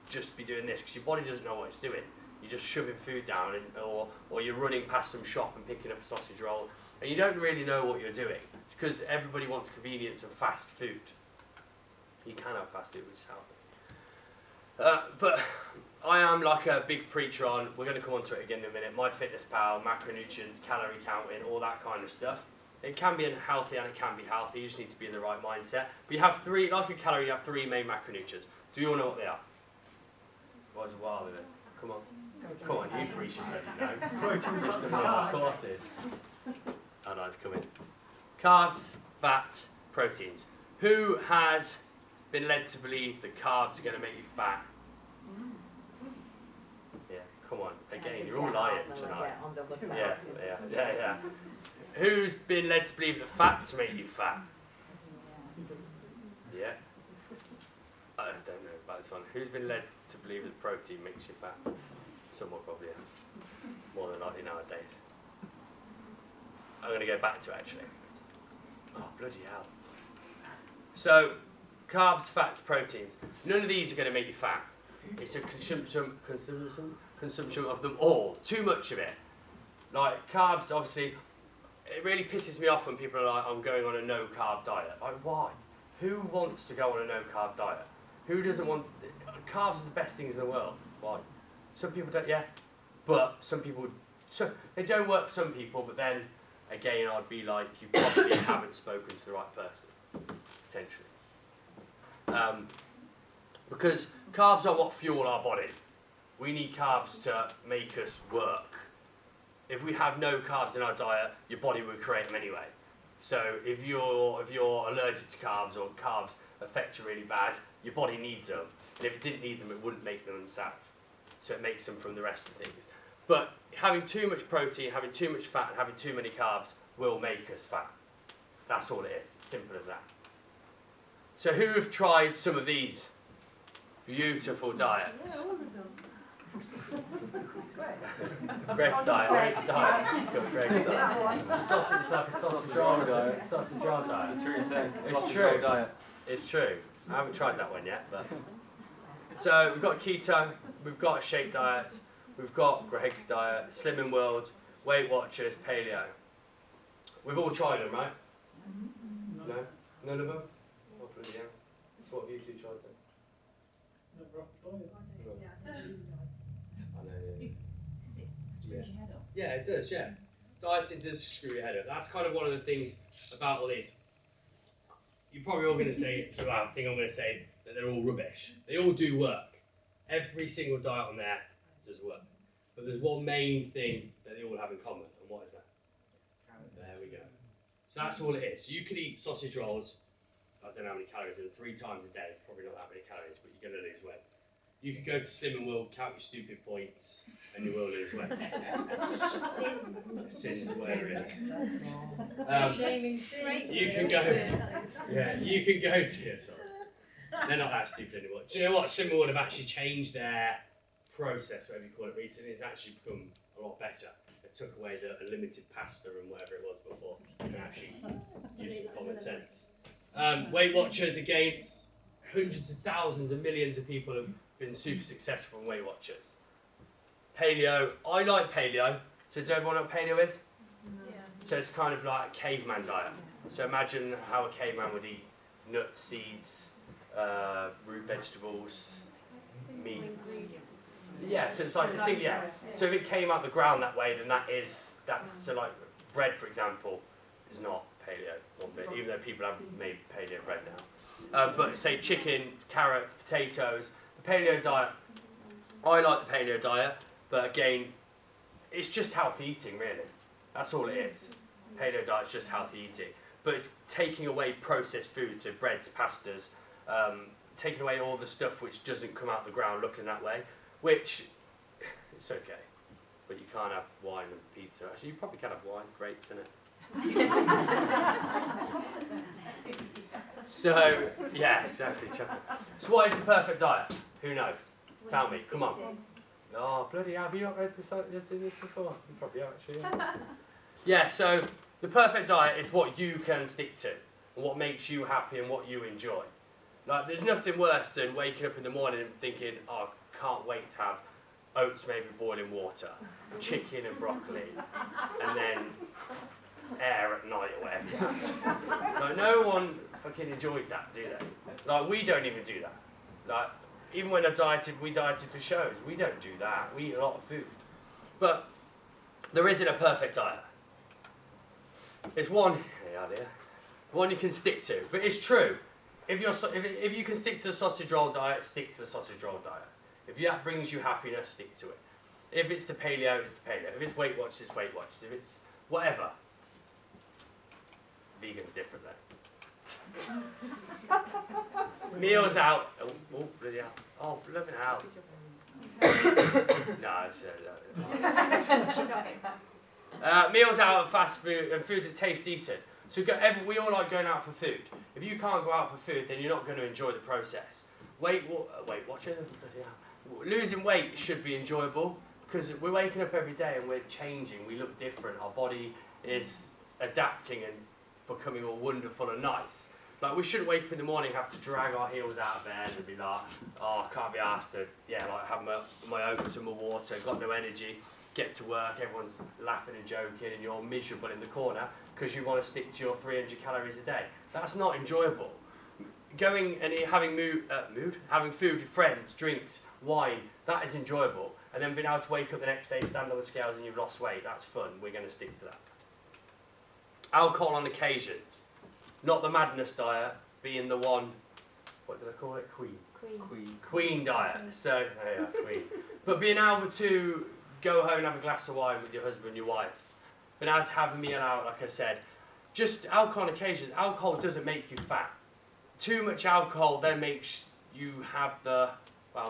S8: just be doing this because your body doesn't know what it's doing. You're just shoving food down, or you're running past some shop and picking up a sausage roll, and you don't really know what you're doing. It's because everybody wants convenience and fast food. You can have fast food, which is healthy. But I am like a big preacher on, we're going to come on to it again in a minute, MyFitnessPal, macronutrients, calorie counting, all that kind of stuff. It can be unhealthy and it can be healthy, you just need to be in the right mindset. But you have three, like a calorie, you have three main macronutrients. Do you all know what they are? What is a while with it? Come on. Come on, you three should know. Of course it is. Oh no, it's coming. Carbs, fats, proteins. Who has been led to believe that carbs are going to make you fat? Yeah, come on. Again, you're all lying tonight. Yeah. Who's been led to believe that fats make you fat? Yeah. I don't know about this one. Who's been led to believe that protein makes you fat? Someone probably, more than likely nowadays. I'm going to go back to it actually. Oh, bloody hell. So, carbs, fats, proteins. None of these are going to make you fat. It's a consumption of them all. Too much of it. Like carbs, obviously, it really pisses me off when people are like, I'm going on a no-carb diet. Like, why? Who wants to go on a no-carb diet? Who doesn't want... Carbs are the best things in the world. Why? Some people don't, yeah. But some people... So they don't work for some people, but then, again, I'd be like, you probably haven't spoken to the right person. Potentially. Because carbs are what fuel our body. We need carbs to make us work. If we have no carbs in our diet, your body will create them anyway. So if you're allergic to carbs or carbs affect you really bad, your body needs them. And if it didn't need them, it wouldn't make them itself. So it makes them from the rest of things. But having too much protein, having too much fat, and having too many carbs will make us fat. That's all it is. Simple as that. So who have tried some of these beautiful diets? Greg's diet. Greg's diet. Greg's diet. It's like a sausage roll diet. Sausage roll diet. It's true. It's true. I haven't tried that one yet, but so we've got keto, we've got a shake diet, we've got Greg's diet, Slimming World, Weight Watchers, Paleo. We've all tried them, right? No? None of them? Oh, bloody hell. So what have you two tried then? I know, yeah.
S10: Because it screws your head up.
S8: Yeah, it does, yeah. Dieting does screw your head up. That's kind of one of the things about all these. You're probably all going to say, so I think I'm going to say that they're all rubbish. They all do work. Every single diet on there does work. But there's one main thing that they all have in common, and what is that? There we go. So that's all it is. You could eat sausage rolls, I don't know how many calories in 3 times a day. It's probably not that many calories, but you're going to lose weight. You could go to Slim and Will, count your stupid points, and you will lose weight. Sins, whatever it is.
S1: Shaming sin.
S8: You can go. Yeah, you can go to. Sorry. They're not that stupid anymore. Do you know what? Slim and Will have actually changed their process, whatever you call it, recently. It's actually become a lot better. They took away the unlimited pasta and whatever it was before, and actually used some common sense. Weight Watchers, again, hundreds of thousands and millions of people have been super successful in Weight Watchers. Paleo, I like paleo. So does everyone know what paleo is?
S6: Yeah.
S8: So it's kind of like a caveman diet. So imagine how a caveman would eat nuts, seeds, root vegetables, meat. Yeah, so it's like, yeah. So if it came out the ground that way, then that's so like bread, for example, is not paleo one bit, even though people have made paleo bread now. But say chicken, carrots, potatoes, the paleo diet, I like the paleo diet, but again, it's just healthy eating, really. That's all it is. Paleo diet is just healthy eating. But it's taking away processed foods, so breads, pastas, taking away all the stuff which doesn't come out the ground looking that way, which, it's okay. But you can't have wine and pizza. Actually, you probably can have wine, grapes, innit? So, yeah, exactly. So what is the perfect diet? Who knows? Tell me, come on. Oh, bloody hell, have you not read this before? You probably have, actually. Yeah. Yeah, so the perfect diet is what you can stick to, and what makes you happy and what you enjoy. Like, there's nothing worse than waking up in the morning and thinking, oh, I can't wait to have oats made with boiling water, chicken and broccoli, and then air at night or whatever you have. Like, no one fucking enjoys that, do they? Like, we don't even do that. Like, even when we dieted for shows, we don't do that. We eat a lot of food. But there isn't a perfect diet. There's one you can stick to. But it's true. If you can stick to the sausage roll diet, stick to the sausage roll diet. If that brings you happiness, stick to it. If it's the paleo, it's the paleo. If it's Weight Watchers, it's Weight Watchers. If it's whatever. Vegan's different though. Meals out. Oh, bloody hell. Oh, blooming hell. No, it's meals out and fast food and food that tastes decent. So we all like going out for food. If you can't go out for food, then you're not going to enjoy the process. Weight Watchers. Losing weight should be enjoyable because we're waking up every day and we're changing. We look different. Our body is adapting and becoming all wonderful and nice. Like, we shouldn't wake up in the morning and have to drag our heels out of bed and be like, oh, I can't be asked to, have my oats and my water, got no energy, get to work, everyone's laughing and joking and you're miserable in the corner because you want to stick to your 300 calories a day. That's not enjoyable. Going and having food with friends, drinks, wine, that is enjoyable. And then being able to wake up the next day, stand on the scales and you've lost weight, that's fun. We're going to stick to that. Alcohol on occasions. Not the madness diet, being the one, what did I call it? Queen diet. So, queen. But being able to go home and have a glass of wine with your husband, your wife. Being able to have a meal out, like I said. Just alcohol on occasions. Alcohol doesn't make you fat. Too much alcohol then makes you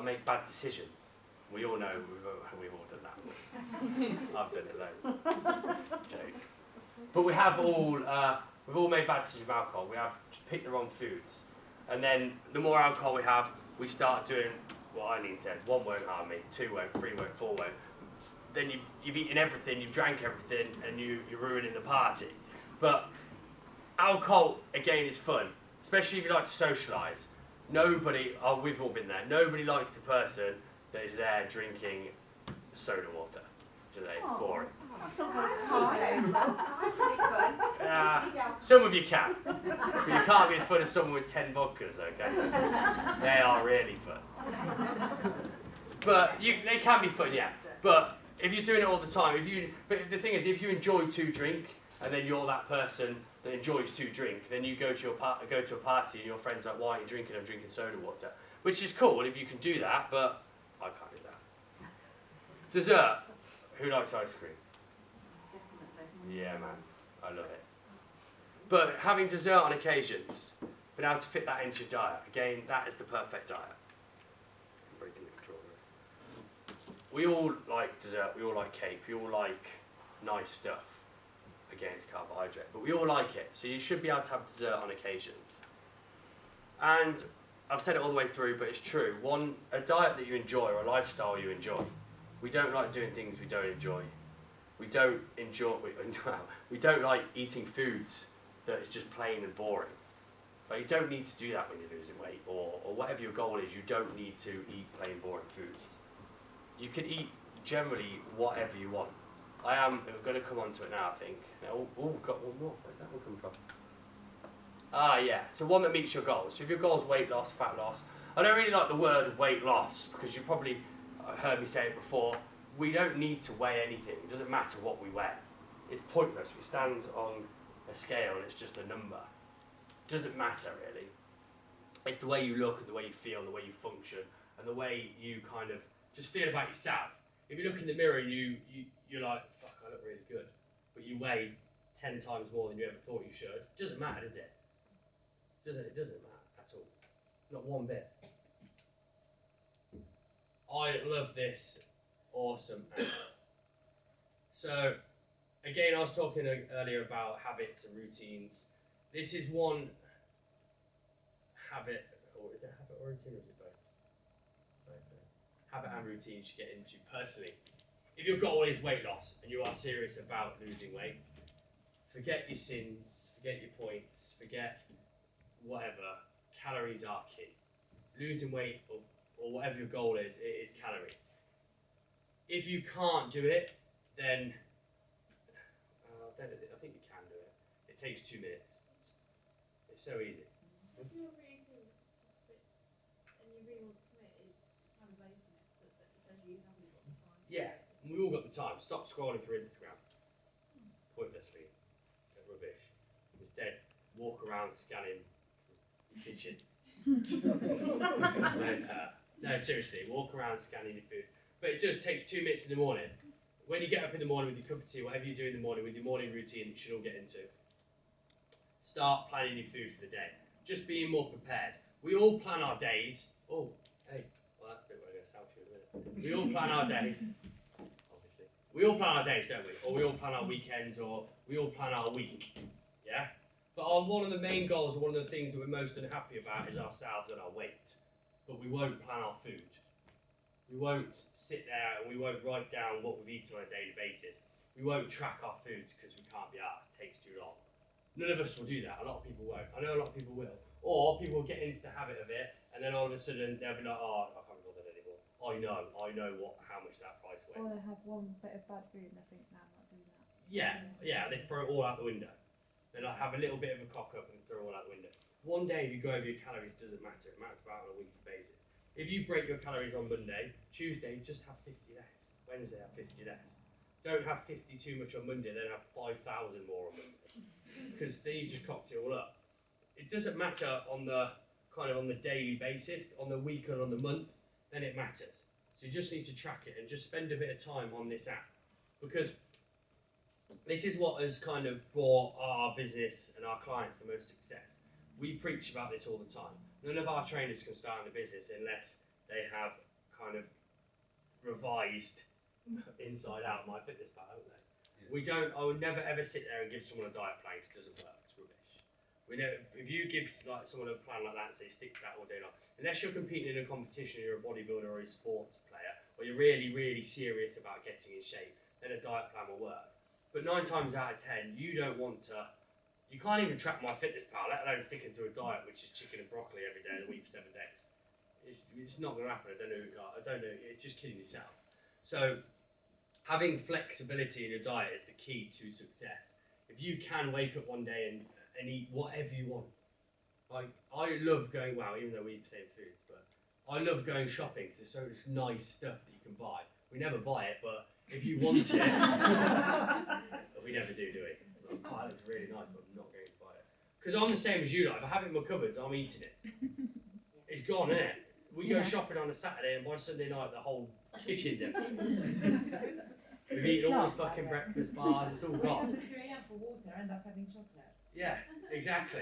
S8: make bad decisions. We all know, we've all done that. I've done it loads. Joke. But we've all made bad decisions with alcohol. We have picked the wrong foods. And then the more alcohol we have, we start doing what Eileen said. 1 won't harm me, 2 won't, 3 won't, 4 won't. Then you've eaten everything, you've drank everything, and you're ruining the party. But alcohol, again, is fun. Especially if you like to socialise. We've all been there, nobody likes the person that is there drinking soda water. Do they? It's boring. Some of you can. But you can't be as fun as someone with 10 vodkas, okay? They are really fun. But they can be fun, yeah. But if you're doing it all the time, but the thing is, if you enjoy to drink, and then you're that person that enjoys to drink, then you go to a party and your friends are like, why are you drinking? I'm drinking soda water. Which is cool if you can do that, but I can't do that. Dessert. Who likes ice cream? Yeah, man. I love it. But having dessert on occasions, being able to fit that into your diet, again, that is the perfect diet. I'm breaking the we all like dessert, we all like cake, we all like nice stuff against carbohydrate, but we all like it, so you should be able to have dessert on occasions. And I've said it all the way through, but it's true. A diet that you enjoy or a lifestyle you enjoy. We don't like doing things we don't enjoy. We don't like eating foods that is just plain and boring. But you don't need to do that when you're losing weight, or whatever your goal is. You don't need to eat plain boring foods. You can eat generally whatever you want. We're going to come on to it now, I think. We've got one more. Where's that one come from? Yeah, so one that meets your goals. So if your goal is weight loss, fat loss, I don't really like the word weight loss because you probably heard me say it before. We don't need to weigh anything. It doesn't matter what we weigh. It's pointless. We stand on a scale and it's just a number. It doesn't matter really. It's the way you look and the way you feel, the way you function, and the way you kind of just feel about yourself. If you look in the mirror and you're like, fuck, I look really good, but you weigh 10 times more than you ever thought you should, it doesn't matter, does it? It doesn't matter at all. Not one bit. I love this awesome app. So, again, I was talking earlier about habits and routines. This is one habit, or is it habit or routine, or is it both? Habit and routine you should get into personally. If your goal is weight loss and you are serious about losing weight, forget your sins, forget your points, forget whatever. Calories are key. Losing weight or whatever your goal is, it is calories. If you can't do it, then I think you can do it. It takes 2 minutes. It's so easy.
S10: If you're really serious and you really want to commit, is kind of laziness that says you haven't got the time.
S8: Yeah, we all got the time. Stop scrolling through Instagram pointlessly. They're rubbish. Instead, walk around scanning your kitchen. No, seriously, walk around scanning your food. But it just takes 2 minutes in the morning. When you get up in the morning with your cup of tea, whatever you do in the morning, with your morning routine that you should all get into, start planning your food for the day. Just being more prepared. We all plan our days. Oh, hey, well that's a bit where I'm going to sell to you in a minute. We all plan our days. Obviously. We all plan our days, don't we? Or we all plan our weekends, or we all plan our week. Yeah? But one of the main goals, or one of the things that we're most unhappy about is ourselves and our weight. But we won't plan our food. We won't sit there and we won't write down what we've eaten on a daily basis. We won't track our foods because we can't be asked. It takes too long. None of us will do that. A lot of people won't. I know a lot of people will. Or people will get into the habit of it and then all of a sudden they'll be like, oh, I can't be bothered anymore. I know how much that price weighs.
S10: Or they have one bit of bad food and they think, no, I'm not doing that.
S8: Yeah, they throw it all out the window. They like have a little bit of a cock up and throw it all out the window. One day if you go over your calories, doesn't matter. It matters about on a weekly basis. If you break your calories on Monday, Tuesday, just have 50 less. Wednesday, have 50 less. Don't have 50 too much on Monday, then have 5,000 more on Monday. Because then you just cocked it all up. It doesn't matter on the daily basis, on the week and on the month, then it matters. So you just need to track it and just spend a bit of time on this app. Because this is what has kind of brought our business and our clients the most success. We preach about this all the time. None of our trainers can start in the business unless they have kind of revised inside out MyFitnessPal, haven't they?
S4: Yeah.
S8: I would never ever sit there and give someone a diet plan because it doesn't work. It's rubbish. If you give someone a plan like that and say stick to that all day long, unless you're competing in a competition, you're a bodybuilder or a sports player, or you're really, really serious about getting in shape, then a diet plan will work. But 9 times out of 10, you don't want to. You can't even track MyFitnessPal, let alone sticking to a diet which is chicken and broccoli every day of the week for 7 days. It's not going to happen. I don't know. It's just kidding yourself. So having flexibility in your diet is the key to success. If you can wake up one day and eat whatever you want. Like I love going. Well, even though we eat the same foods, but I love going shopping. So there's so much nice stuff that you can buy. We never buy it, but if you want it, we never do we? Oh, that looks really nice, but I'm not going to buy it. Because I'm the same as you, like, if I have it in my cupboards, I'm eating it. It's gone, isn't it? We go shopping on a Saturday, and by Sunday night, the whole kitchen's empty. We've eaten all the fucking breakfast bars, it's all gone.
S10: For water, end up having chocolate.
S8: Yeah, exactly.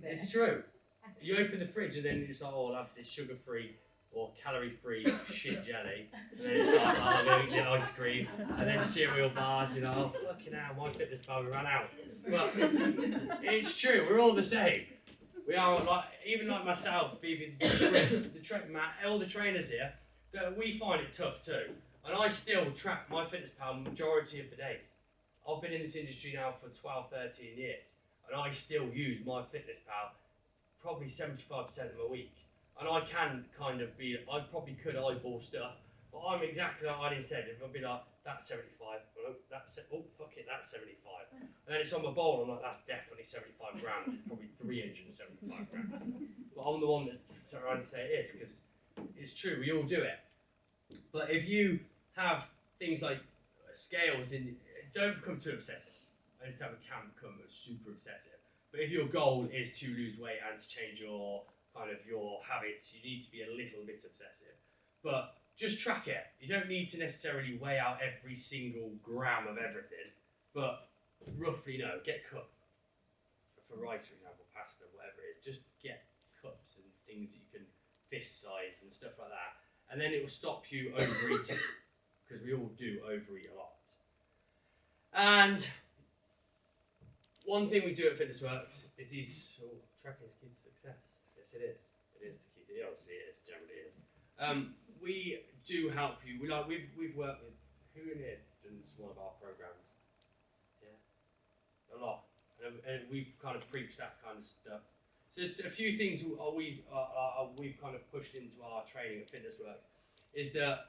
S8: It's true. You open the fridge, and then it's like, oh, I'll have this sugar-free or calorie-free shit jelly, and then it's like, oh, I'm going to get ice cream, and then cereal bars, you know, oh, fucking hell, my fitness bar ran out. But it's true, we're all the same. We are, like, even like myself, even Chris, Matt, all the trainers here, that we find it tough too. And I still track my fitness pal majority of the days. I've been in this industry now for 12, 13 years, and I still use my fitness pal probably 75% of my week. And I can kind of be, I probably could eyeball stuff, but I'm exactly like Eileen said, if I'll be like, that's 75, oh, fuck it, that's 75. And then it's on my bowl, I'm like, that's definitely 75 grams, it's probably 375 grams. But I'm the one that's trying to say it is, because it's true, we all do it. But if you have things like scales, don't become too obsessive. I understand we can become super obsessive. But if your goal is to lose weight and to change your your habits, you need to be a little bit obsessive. But just track it. You don't need to necessarily weigh out every single gram of everything, but roughly get a cup for rice, for example, pasta, whatever it is. Just get cups and things that you can fist size and stuff like that, and then it will stop you overeating, because we all do overeat a lot. And one thing we do at Fitness Works is these tracking is key to success. Yes, it is. It is the key. It obviously is. Generally is. We do help you. We've worked with who in here has done some of our programs. Yeah, a lot, and we've kind of preached that kind of stuff. So there's a few things we've kind of pushed into our training at Fitness Works is the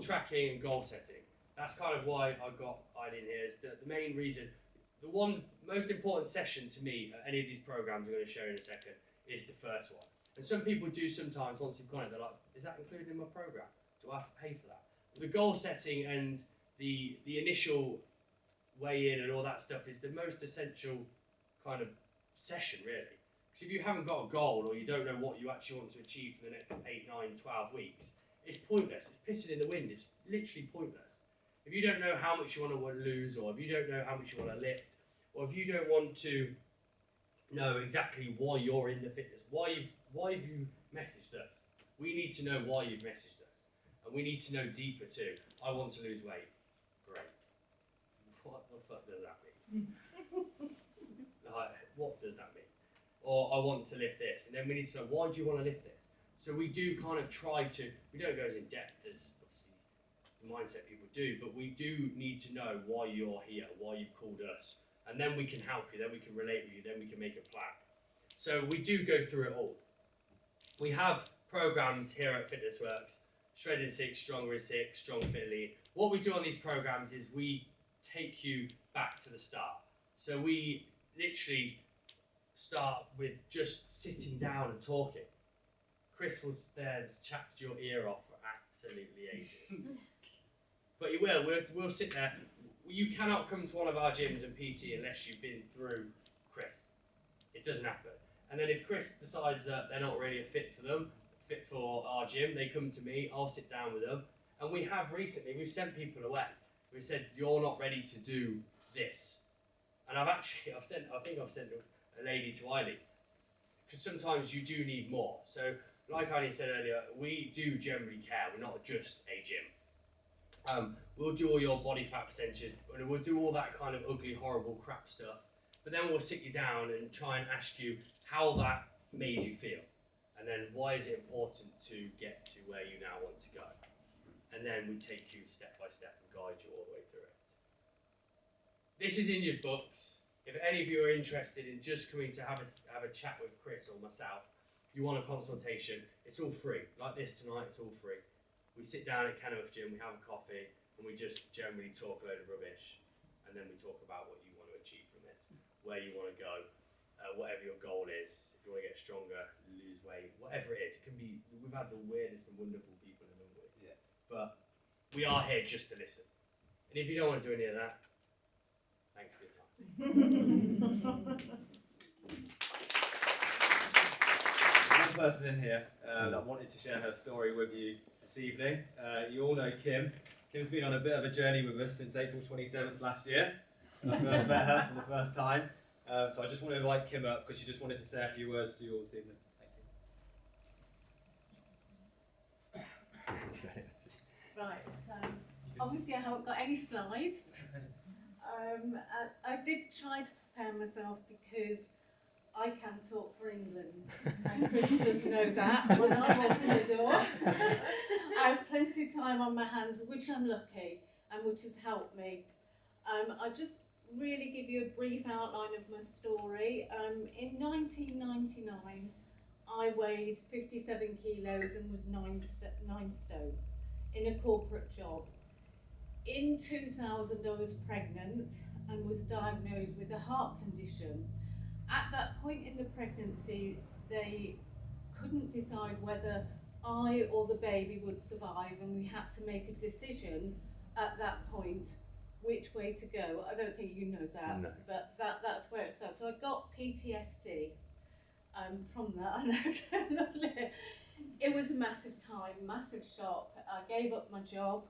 S8: tracking and goal setting. That's kind of why I got Eileen here. Is the main reason. The one most important session to me at any of these programs I'm going to show in a second is the first one. And some people do sometimes, once you've gone it, they're like, is that included in my program? Do I have to pay for that? The goal setting and the initial weigh in and all that stuff is the most essential kind of session, really. Because if you haven't got a goal or you don't know what you actually want to achieve for the next 8, 9, 12 weeks, it's pointless. It's pissing in the wind. It's literally pointless. If you don't know how much you want to lose, or if you don't know how much you want to lift, or if you don't want to know exactly why you're in the fitness, why have you messaged us? We need to know why you've messaged us, and we need to know deeper too. I want to lose weight. Great. What the fuck does that mean? What does that mean? Or I want to lift this, and then we need to know why do you want to lift this. So we do kind of try to. We don't go as in depth as obviously the mindset people do, but we do need to know why you're here, why you've called us. And then we can help you, then we can relate with you, then we can make a plan. So we do go through it all. We have programs here at Fitness Works, Shred in 6, Stronger in 6, Strong Fit Lean. What we do on these programs is we take you back to the start. So we literally start with just sitting down and talking. Chris was there to chat your ear off for absolutely ages. But he will, we'll sit there. You cannot come to one of our gyms and PT unless you've been through Chris. It doesn't happen. And then if Chris decides that they're not really a fit for our gym, they come to me, I'll sit down with them. And we have recently, we've sent people away. We said, you're not ready to do this. And I think I've sent a lady to Eileen. Because sometimes you do need more. So like Eileen said earlier, we do generally care. We're not just a gym. We'll do all your body fat percentages, and we'll do all that kind of ugly, horrible crap stuff. But then we'll sit you down and try and ask you how that made you feel. And then why is it important to get to where you now want to go? And then we take you step by step and guide you all the way through it. This is in your books. If any of you are interested in just coming to have a chat with Chris or myself, if you want a consultation, it's all free. Like this tonight, it's all free. We sit down at Kenilworth Gym, we have a coffee, and we just generally talk a load of rubbish. And then we talk about what you want to achieve from it, where you want to go, whatever your goal is. If you want to get stronger, lose weight, whatever it is. It can be, we've had the weirdest and wonderful people in the world. Yeah. But we are here just to listen. And if you don't want to do any of that, thanks for your time.
S11: One person in here that wanted to share her story with you this evening. You all know Kim. Kim's been on a bit of a journey with us since April 27th last year, when I first met her for the first time. So I just want to invite Kim up because she just wanted to say a few words to you all this evening. Thank you.
S12: Right, obviously I haven't got any slides. I did try to prepare myself because I can talk for England, and Chris does know that when I walk in the door. I have plenty of time on my hands, which I'm lucky, and which has helped me. I'll just really give you a brief outline of my story. In 1999, I weighed 57 kilos and was 9 stone in a corporate job. In 2000, I was pregnant and was diagnosed with a heart condition. At that point in the pregnancy, they couldn't decide whether I or the baby would survive, and we had to make a decision at that point which way to go. I don't think you know that,
S8: No.
S12: but that's where it started. So I got PTSD from that. I know, definitely. It was a massive time, massive shock. I gave up my job.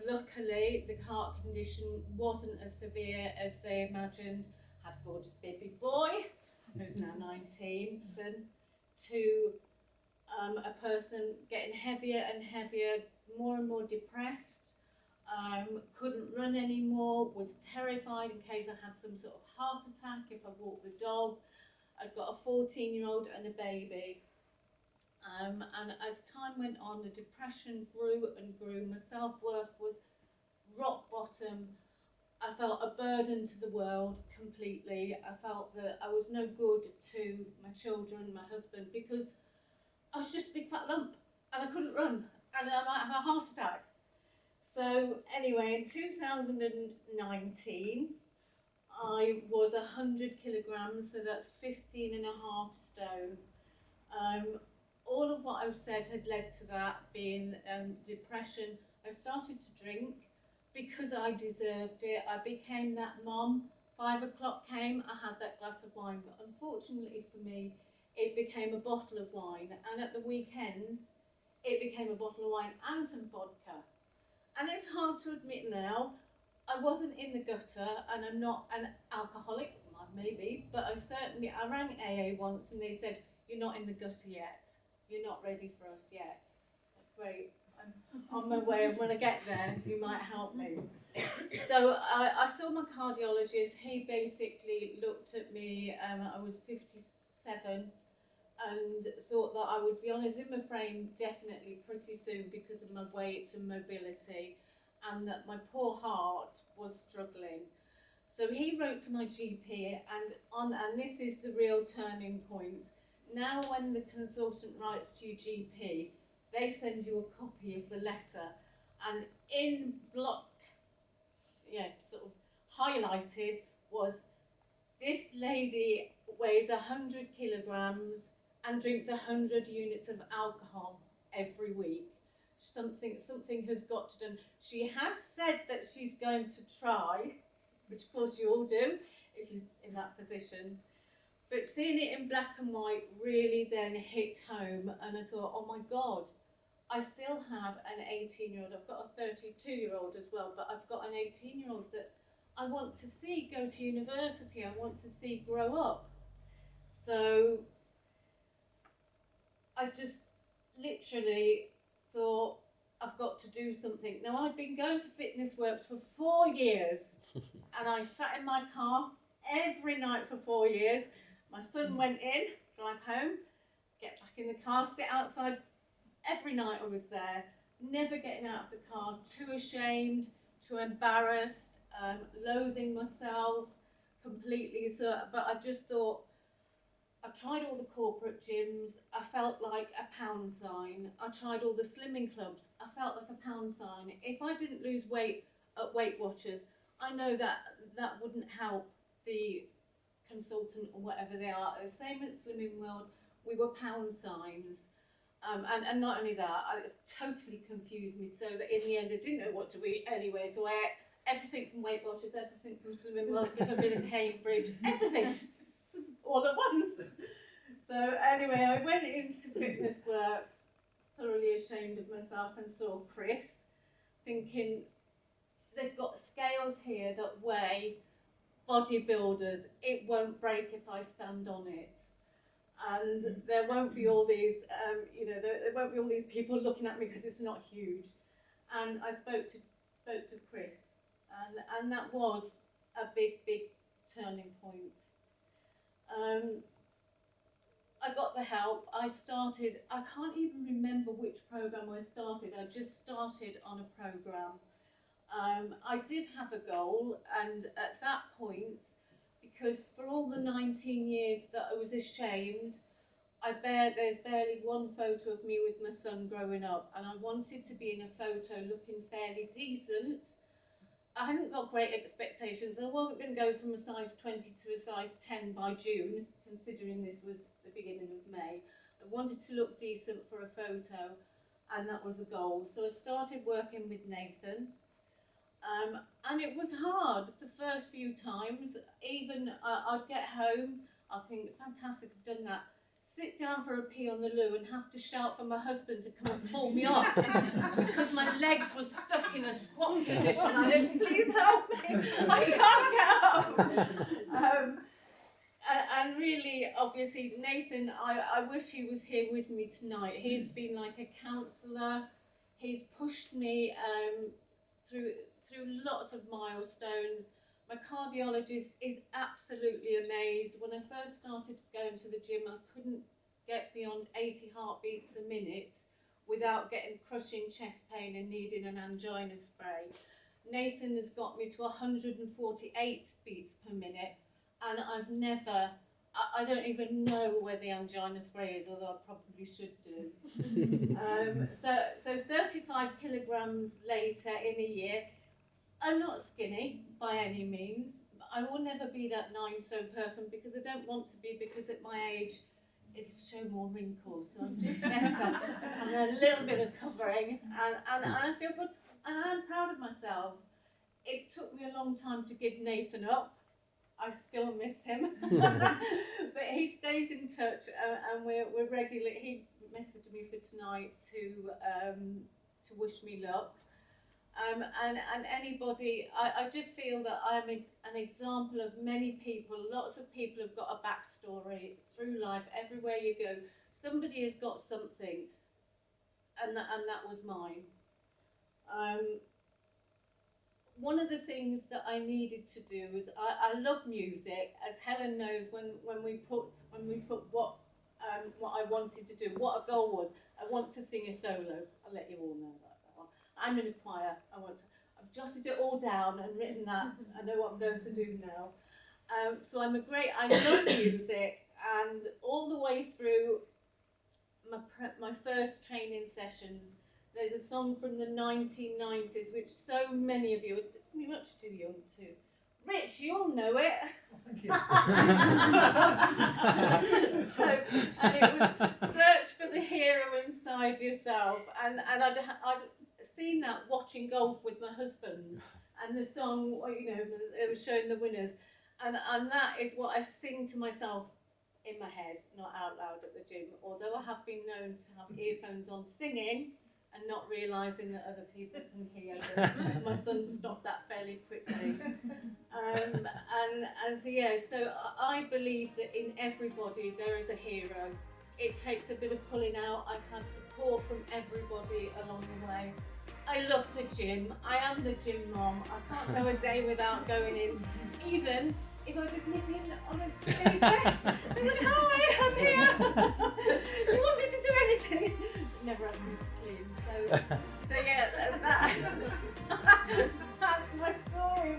S12: Luckily, the heart condition wasn't as severe as they imagined. Had a gorgeous baby boy, who's now 19, to a person getting heavier and heavier, more and more depressed, couldn't run anymore, was terrified in case I had some sort of heart attack if I walked the dog. I'd got a 14-year-old and a baby. And as time went on, the depression grew and grew. My self-worth was rock bottom. I felt a burden to the world completely. I felt that I was no good to my children, my husband, because I was just a big fat lump and I couldn't run and I might have a heart attack. So anyway, in 2019, I was 100 kilograms, so that's 15 and a half stone. All of what I've said had led to that being depression. I started to drink because I deserved it. I became that mom. 5 o'clock came, I had that glass of wine, but unfortunately for me, it became a bottle of wine, and at the weekends, it became a bottle of wine and some vodka. And it's hard to admit now, I wasn't in the gutter, and I'm not an alcoholic, well, maybe, but I rang AA once and they said, "You're not in the gutter yet. You're not ready for us yet." Great, I'm on my way, and when I get there, you might help me. So I saw my cardiologist. He basically looked at me, I was 57, and thought that I would be on a Zimmer frame definitely pretty soon because of my weight and mobility, and that my poor heart was struggling. So he wrote to my GP, and this is the real turning point. Now when the consultant writes to your GP, they send you a copy of the letter, and in block, sort of highlighted was, "This lady weighs 100 kilograms and drinks 100 units of alcohol every week. Something has got to done." She has said that she's going to try, which of course you all do if you're in that position. But seeing it in black and white really then hit home, and I thought, oh my God, I still have an 18-year-old. I've got a 32-year-old as well, but I've got an 18-year-old that I want to see go to university. I want to see grow up. So I just literally thought, I've got to do something. Now, I'd been going to Fitness Worx for 4 years, and I sat in my car every night for 4 years. My son went in, drive home, get back in the car, sit outside. Every night I was there, never getting out of the car, too ashamed, too embarrassed, loathing myself completely. But I just thought, I tried all the corporate gyms, I felt like a pound sign. I tried all the slimming clubs, I felt like a pound sign. If I didn't lose weight at Weight Watchers, I know that wouldn't help the consultant or whatever they are. The same at Slimming World, we were pound signs. And not only that, it totally confused me, so that in the end I didn't know what to eat anyway. So I ate everything from Weight Watchers, everything from Slimming World, if I've been in Cambridge, everything, just all at once. So anyway, I went into Fitness Worx, thoroughly ashamed of myself, and saw Chris, thinking, they've got scales here that weigh bodybuilders. It won't break if I stand on it. And there won't be all these, there won't be all these people looking at me because it's not huge. and I spoke to Chris, and that was a big turning point. I got the help. I can't even remember which program I started. I just started on a program. I did have a goal, and at that point, because for all the 19 years that I was ashamed, there's barely one photo of me with my son growing up, and I wanted to be in a photo looking fairly decent. I hadn't got great expectations. I wasn't going to go from a size 20 to a size 10 by June, considering this was the beginning of May. I wanted to look decent for a photo, and that was the goal. So I started working with Nathan, and it was hard the first few times. Even I'd get home, I think, fantastic, I've done that. Sit down for a pee on the loo and have to shout for my husband to come and pull me off because my legs were stuck in a squat position. I didn't, please help me, I can't get up. And really, obviously, Nathan, I wish he was here with me tonight. He's been like a counsellor. He's pushed me through lots of milestones. My cardiologist is absolutely amazed. When I first started going to the gym, I couldn't get beyond 80 heartbeats a minute without getting crushing chest pain and needing an angina spray. Nathan has got me to 148 beats per minute, and I've never, I don't even know where the angina spray is, although I probably should do. So 35 kilograms later in a year, I'm not skinny by any means. I will never be that 9-stone person because I don't want to be, because at my age it'll show more wrinkles, so I'm just better and a little bit of covering, and I feel good and I'm proud of myself. It took me a long time to give Nathan up. I still miss him, but he stays in touch, and we're regularly. He messaged me for tonight to wish me luck. And anybody, I just feel that I'm an example of many people. Lots of people have got a backstory through life. Everywhere you go, somebody has got something, and that was mine. One of the things that I needed to do is I love music, as Helen knows. When we put what I wanted to do, what a goal was, I want to sing a solo. I'll let you all know that. I'm in a choir. I've jotted it all down and written that. I know what I'm going to do now. So I love music, and all the way through my first training sessions, there's a song from the 1990s, which so many of you are much too young to. Rich, you'll know it.
S3: Thank you.
S12: And it was Search for the Hero Inside Yourself, and I'd seen that watching golf with my husband, and the song, it was showing the winners, and that is what I sing to myself in my head, not out loud at the gym, although I have been known to have earphones on singing and not realising that other people can hear. My son stopped that fairly quickly. So I believe that in everybody there is a hero. It takes a bit of pulling out. I've had support from everybody along the way. I love the gym. I am the gym mom. I can't go a day without going in. Even if I just nip in on a day's rest, I'm like, hi, I'm here. Do you want me to do anything? Never asked me to clean. So yeah, that's my story.